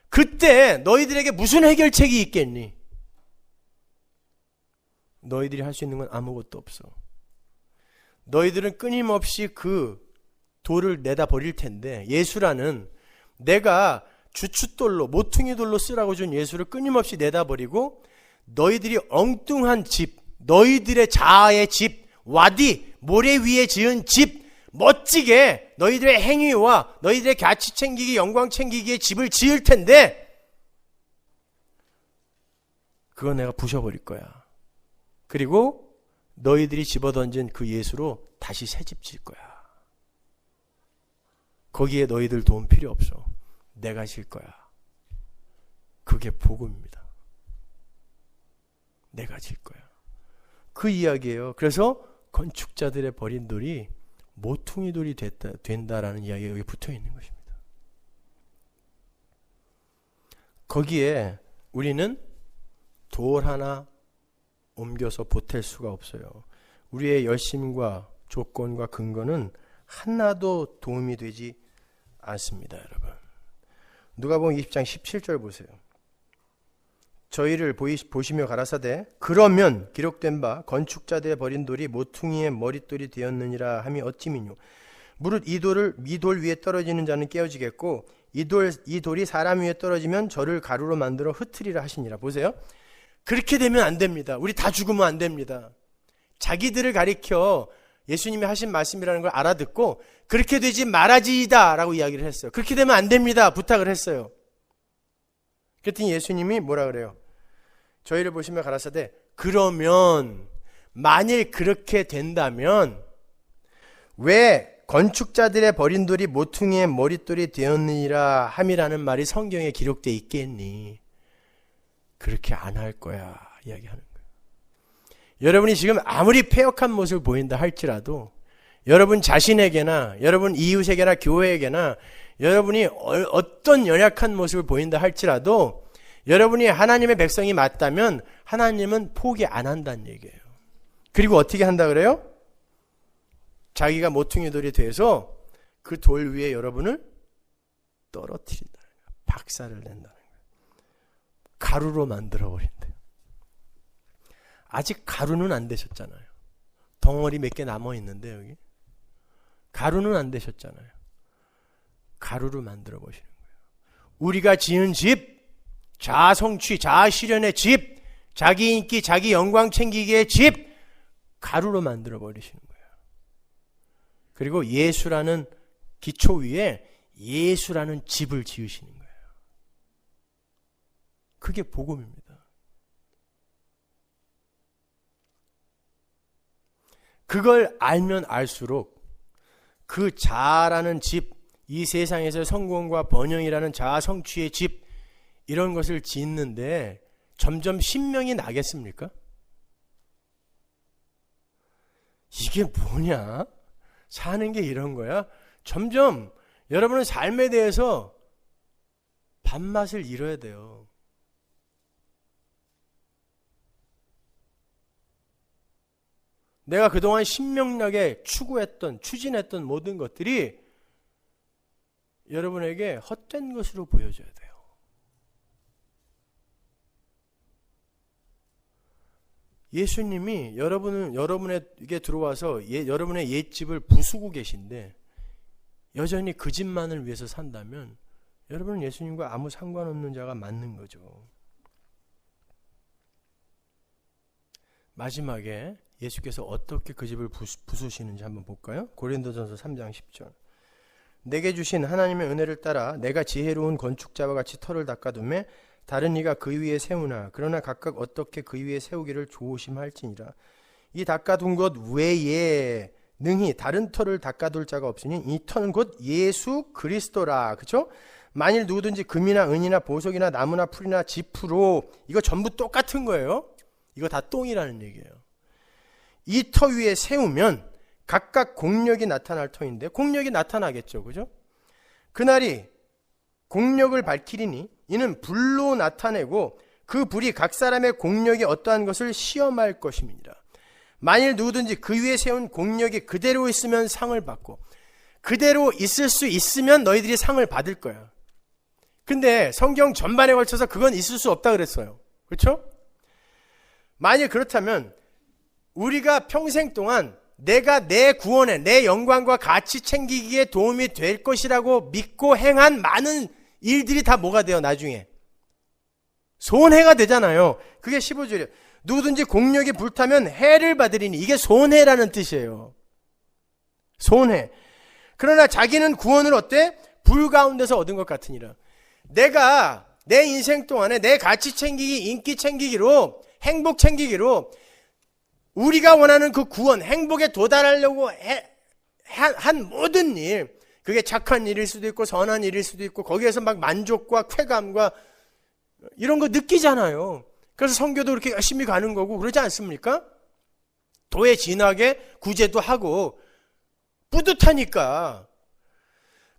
[SPEAKER 1] 그때 너희들에게 무슨 해결책이 있겠니? 너희들이 할 수 있는 건 아무것도 없어. 너희들은 끊임없이 그 돌을 내다 버릴 텐데 예수라는 내가 주춧돌로 모퉁이 돌로 쓰라고 준 예수를 끊임없이 내다 버리고 너희들이 엉뚱한 집, 너희들의 자아의 집, 와디, 모래 위에 지은 집, 멋지게 너희들의 행위와 너희들의 가치 챙기기, 영광 챙기기에 집을 지을 텐데 그거 내가 부셔버릴 거야. 그리고 너희들이 집어던진 그 예수로 다시 새 집 질 거야. 거기에 너희들 도움 필요 없어. 내가 질 거야. 그게 복음입니다. 내가 질 거야. 그 이야기예요. 그래서 건축자들의 버린 돌이 모퉁이 돌이 된다라는 이야기가 여기 붙어 있는 것입니다. 거기에 우리는 돌 하나 옮겨서 보탤 수가 없어요. 우리의 열심과 조건과 근거는 하나도 도움이 되지 않습니다, 여러분. 누가복음 20장 17절 보세요. 저희를 보시며 가라사대 그러면 기록된 바 건축자들의 버린 돌이 모퉁이의 머릿돌이 되었느니라 함이 어찌미뇨. 무릇 이 돌 위에 떨어지는 자는 깨어지겠고 이 돌이 사람 위에 떨어지면 저를 가루로 만들어 흩으리라 하시니라. 보세요. 그렇게 되면 안 됩니다. 우리 다 죽으면 안 됩니다. 자기들을 가리켜 예수님이 하신 말씀이라는 걸 알아듣고 그렇게 되지 말아지이다 라고 이야기를 했어요. 그렇게 되면 안 됩니다. 부탁을 했어요. 그랬더니 예수님이 뭐라 그래요? 저희를 보시며 가라사대 그러면 만일 그렇게 된다면 왜 건축자들의 버린 돌이 모퉁이의 머릿돌이 되었느니라 함이라는 말이 성경에 기록되어 있겠니? 그렇게 안 할 거야 이야기하는 거예요. 여러분이 지금 아무리 패역한 모습을 보인다 할지라도 여러분 자신에게나 여러분 이웃에게나 교회에게나 여러분이 어떤 연약한 모습을 보인다 할지라도 여러분이 하나님의 백성이 맞다면 하나님은 포기 안 한다는 얘기예요. 그리고 어떻게 한다 그래요? 자기가 모퉁이 돌이 돼서 그 돌 위에 여러분을 떨어뜨린다. 박살을 낸다는 거예요. 가루로 만들어 버린대요. 아직 가루는 안 되셨잖아요. 덩어리 몇 개 남아 있는데 여기 가루는 안 되셨잖아요. 가루로 만들어 보시는 거예요. 우리가 지은 집, 자아 성취, 자아 실현의 집, 자기 인기, 자기 영광 챙기기의 집, 가루로 만들어 버리시는 거예요. 그리고 예수라는 기초 위에 예수라는 집을 지으시는 거예요. 그게 복음입니다. 그걸 알면 알수록 그 자아라는 집, 이 세상에서 성공과 번영이라는 자아 성취의 집, 이런 것을 짓는데 점점 신명이 나겠습니까? 이게 뭐냐? 사는 게 이런 거야? 점점 여러분은 삶에 대해서 밥맛을 잃어야 돼요. 내가 그동안 신명나게 추구했던, 추진했던 모든 것들이 여러분에게 헛된 것으로 보여져야 돼요. 예수님이 여러분에게 들어와서 여러분의 옛집을 부수고 계신데 여전히 그 집만을 위해서 산다면 여러분은 예수님과 아무 상관없는 자가 맞는 거죠. 마지막에 예수께서 어떻게 그 집을 부수시는지 한번 볼까요? 고린도전서 3장 10절. 내게 주신 하나님의 은혜를 따라 내가 지혜로운 건축자와 같이 터를 닦아두매 다른 이가 그 위에 세우나 그러나 각각 어떻게 그 위에 세우기를 조심할지니라. 이 닦아둔 것 외에 능히 다른 터를 닦아둘 자가 없으니 이 터는 곧 예수 그리스도라. 그렇죠? 만일 누구든지 금이나 은이나 보석이나 나무나 풀이나 지푸로, 이거 전부 똑같은 거예요. 이거 다 똥이라는 얘기예요. 이 터 위에 세우면 각각 공력이 나타날 터인데 공력이 나타나겠죠. 그죠? 그날이 공력을 밝히리니 이는 불로 나타내고 그 불이 각 사람의 공력이 어떠한 것을 시험할 것임이니라. 만일 누구든지 그 위에 세운 공력이 그대로 있으면 상을 받고 그대로 있을 수 있으면 너희들이 상을 받을 거야. 근데 성경 전반에 걸쳐서 그건 있을 수 없다 그랬어요. 그렇죠? 만일 그렇다면 우리가 평생 동안 내가 내 구원에 내 영광과 가치 챙기기에 도움이 될 것이라고 믿고 행한 많은 일들이 다 뭐가 돼요? 나중에 손해가 되잖아요. 그게 15절이에요. 누구든지 공력이 불타면 해를 받으리니, 이게 손해라는 뜻이에요. 손해. 그러나 자기는 구원을 어때? 불 가운데서 얻은 것 같으니라. 내가 내 인생 동안에 내 가치 챙기기, 인기 챙기기로, 행복 챙기기로 우리가 원하는 그 구원, 행복에 도달하려고 한 모든 일, 그게 착한 일일 수도 있고 선한 일일 수도 있고 거기에서 막 만족과 쾌감과 이런 거 느끼잖아요. 그래서 선교도 그렇게 열심히 가는 거고 그러지 않습니까? 도에 진하게 구제도 하고 뿌듯하니까.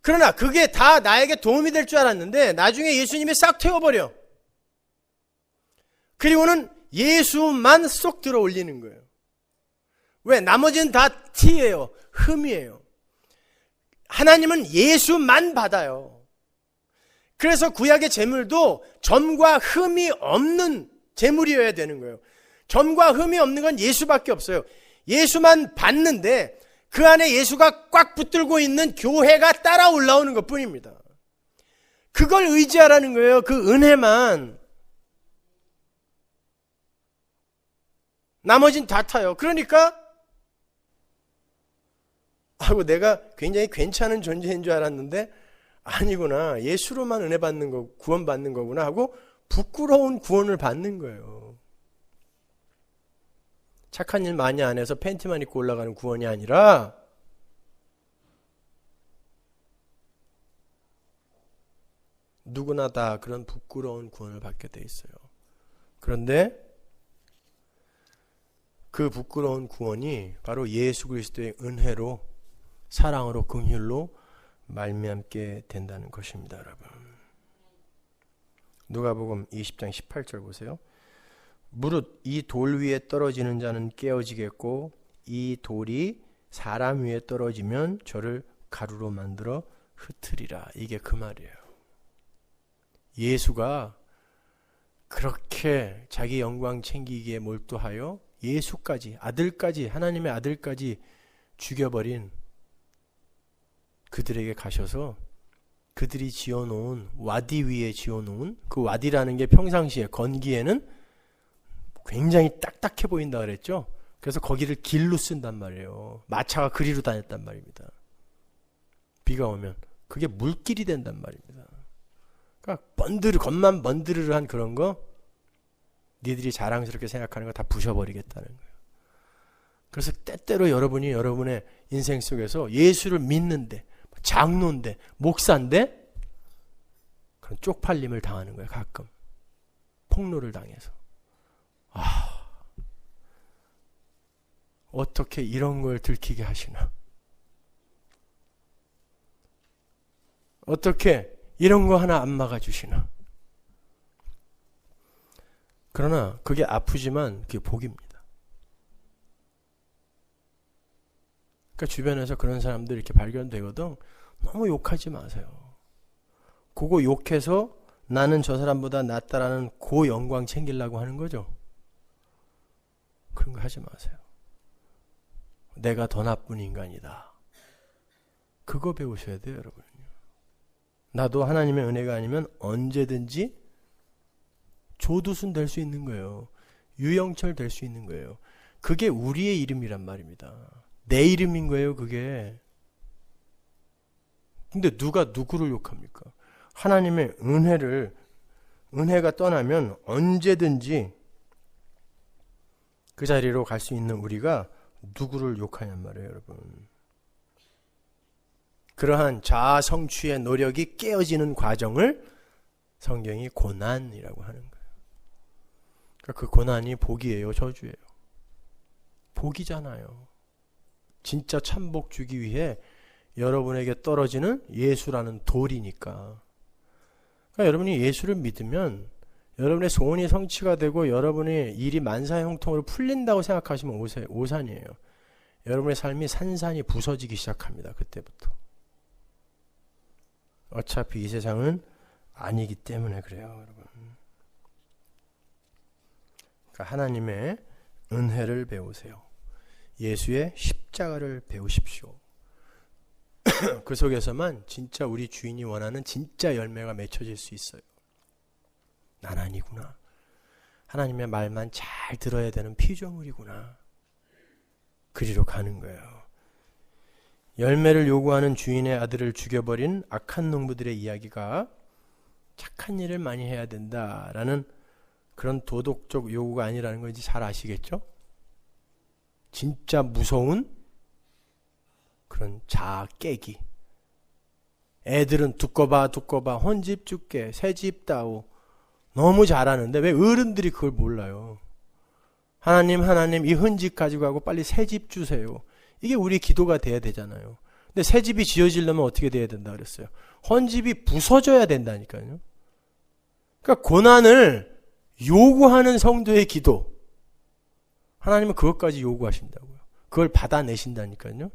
[SPEAKER 1] 그러나 그게 다 나에게 도움이 될 줄 알았는데 나중에 예수님이 싹 태워버려. 그리고는 예수만 쏙 들어 올리는 거예요. 왜? 나머지는 다 티예요. 흠이에요. 하나님은 예수만 받아요. 그래서 구약의 제물도 점과 흠이 없는 제물이어야 되는 거예요. 점과 흠이 없는 건 예수밖에 없어요. 예수만 받는데 그 안에 예수가 꽉 붙들고 있는 교회가 따라 올라오는 것 뿐입니다. 그걸 의지하라는 거예요. 그 은혜만. 나머진 다 타요. 그러니까 내가 굉장히 괜찮은 존재인 줄 알았는데 아니구나. 예수로만 은혜 받는 거, 구원 받는 거구나 하고 부끄러운 구원을 받는 거예요. 착한 일 많이 안 해서 팬티만 입고 올라가는 구원이 아니라 누구나 다 그런 부끄러운 구원을 받게 돼 있어요. 그런데 그 부끄러운 구원이 바로 예수 그리스도의 은혜로, 사랑으로, 긍휼로 말미암게 된다는 것입니다, 여러분. 누가복음 20장 18절 보세요. 무릇 이 돌 위에 떨어지는 자는 깨어지겠고 이 돌이 사람 위에 떨어지면 저를 가루로 만들어 흩으리라. 이게 그 말이에요. 예수가 그렇게 자기 영광 챙기기에 몰두하여 예수까지, 아들까지, 하나님의 아들까지 죽여버린 그들에게 가셔서 그들이 지어놓은 와디 위에 지어놓은, 그 와디라는 게 평상시에 건기에는 굉장히 딱딱해 보인다 그랬죠. 그래서 거기를 길로 쓴단 말이에요. 마차가 그리로 다녔단 말입니다. 비가 오면 그게 물길이 된단 말입니다. 그러니까 겉만 번드르르한 그런 거 니들이 자랑스럽게 생각하는 거 다 부셔버리겠다는 거예요. 그래서 때때로 여러분이 여러분의 인생 속에서 예수를 믿는데, 장로인데, 목사인데 그런 쪽팔림을 당하는 거예요. 가끔 폭로를 당해서. 어떻게 이런 걸 들키게 하시나? 어떻게 이런 거 하나 안 막아주시나? 그러나 그게 아프지만 그게 복입니다. 그러니까 주변에서 그런 사람들 이렇게 발견되거든. 너무 욕하지 마세요. 그거 욕해서 나는 저 사람보다 낫다라는 그 영광 챙기려고 하는 거죠. 그런 거 하지 마세요. 내가 더 나쁜 인간이다. 그거 배우셔야 돼요, 여러분. 나도 하나님의 은혜가 아니면 언제든지 조두순 될 수 있는 거예요. 유영철 될 수 있는 거예요. 그게 우리의 이름이란 말입니다. 내 이름인 거예요, 그게. 근데 누가 누구를 욕합니까? 하나님의 은혜가 떠나면 언제든지 그 자리로 갈 수 있는 우리가 누구를 욕하냔 말이에요, 여러분. 그러한 자아 성취의 노력이 깨어지는 과정을 성경이 고난이라고 하는 거예요. 그러니까 그 고난이 복이에요, 저주예요? 복이잖아요. 진짜 참복 주기 위해 여러분에게 떨어지는 예수라는 돌이니까. 그러니까 여러분이 예수를 믿으면 여러분의 소원이 성취가 되고 여러분의 일이 만사형통으로 풀린다고 생각하시면 오산이에요. 여러분의 삶이 산산이 부서지기 시작합니다. 그때부터. 어차피 이 세상은 아니기 때문에 그래요, 여러분. 그러니까 하나님의 은혜를 배우세요. 예수의 십자가를 배우십시오. 그 속에서만 진짜 우리 주인이 원하는 진짜 열매가 맺혀질 수 있어요. 난 아니구나. 하나님의 말만 잘 들어야 되는 피조물이구나. 그리로 가는 거예요. 열매를 요구하는 주인의 아들을 죽여버린 악한 농부들의 이야기가 착한 일을 많이 해야 된다라는 그런 도덕적 요구가 아니라는 걸 이제 잘 아시겠죠? 진짜 무서운 그런 자아 깨기. 애들은 두꺼 봐 헌집 줄게 새집 따오 너무 잘하는데 왜 어른들이 그걸 몰라요? 하나님 이 헌집 가지고 가고 빨리 새집 주세요. 이게 우리 기도가 돼야 되잖아요. 근데 새집이 지어지려면 어떻게 돼야 된다 그랬어요? 헌집이 부서져야 된다니까요. 그러니까 고난을 요구하는 성도의 기도, 하나님은 그것까지 요구하신다고요. 그걸 받아내신다니까요.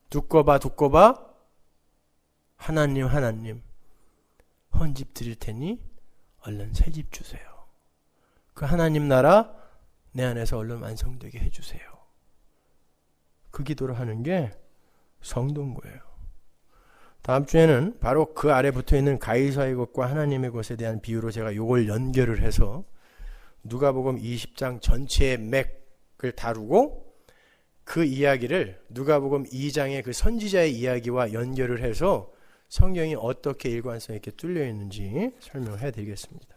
[SPEAKER 1] 두꺼 봐 하나님 헌집 드릴 테니 얼른 새집 주세요. 그 하나님 나라 내 안에서 얼른 완성되게 해주세요. 그 기도를 하는 게 성도인 거예요. 다음 주에는 바로 그 아래 붙어있는 가이사의 것과 하나님의 것에 대한 비유로 제가 이걸 연결을 해서 누가복음 20장 전체의 맥을 다루고 그 이야기를 누가복음 2장의 그 선지자의 이야기와 연결을 해서 성경이 어떻게 일관성 있게 뚫려 있는지 설명을 해드리겠습니다.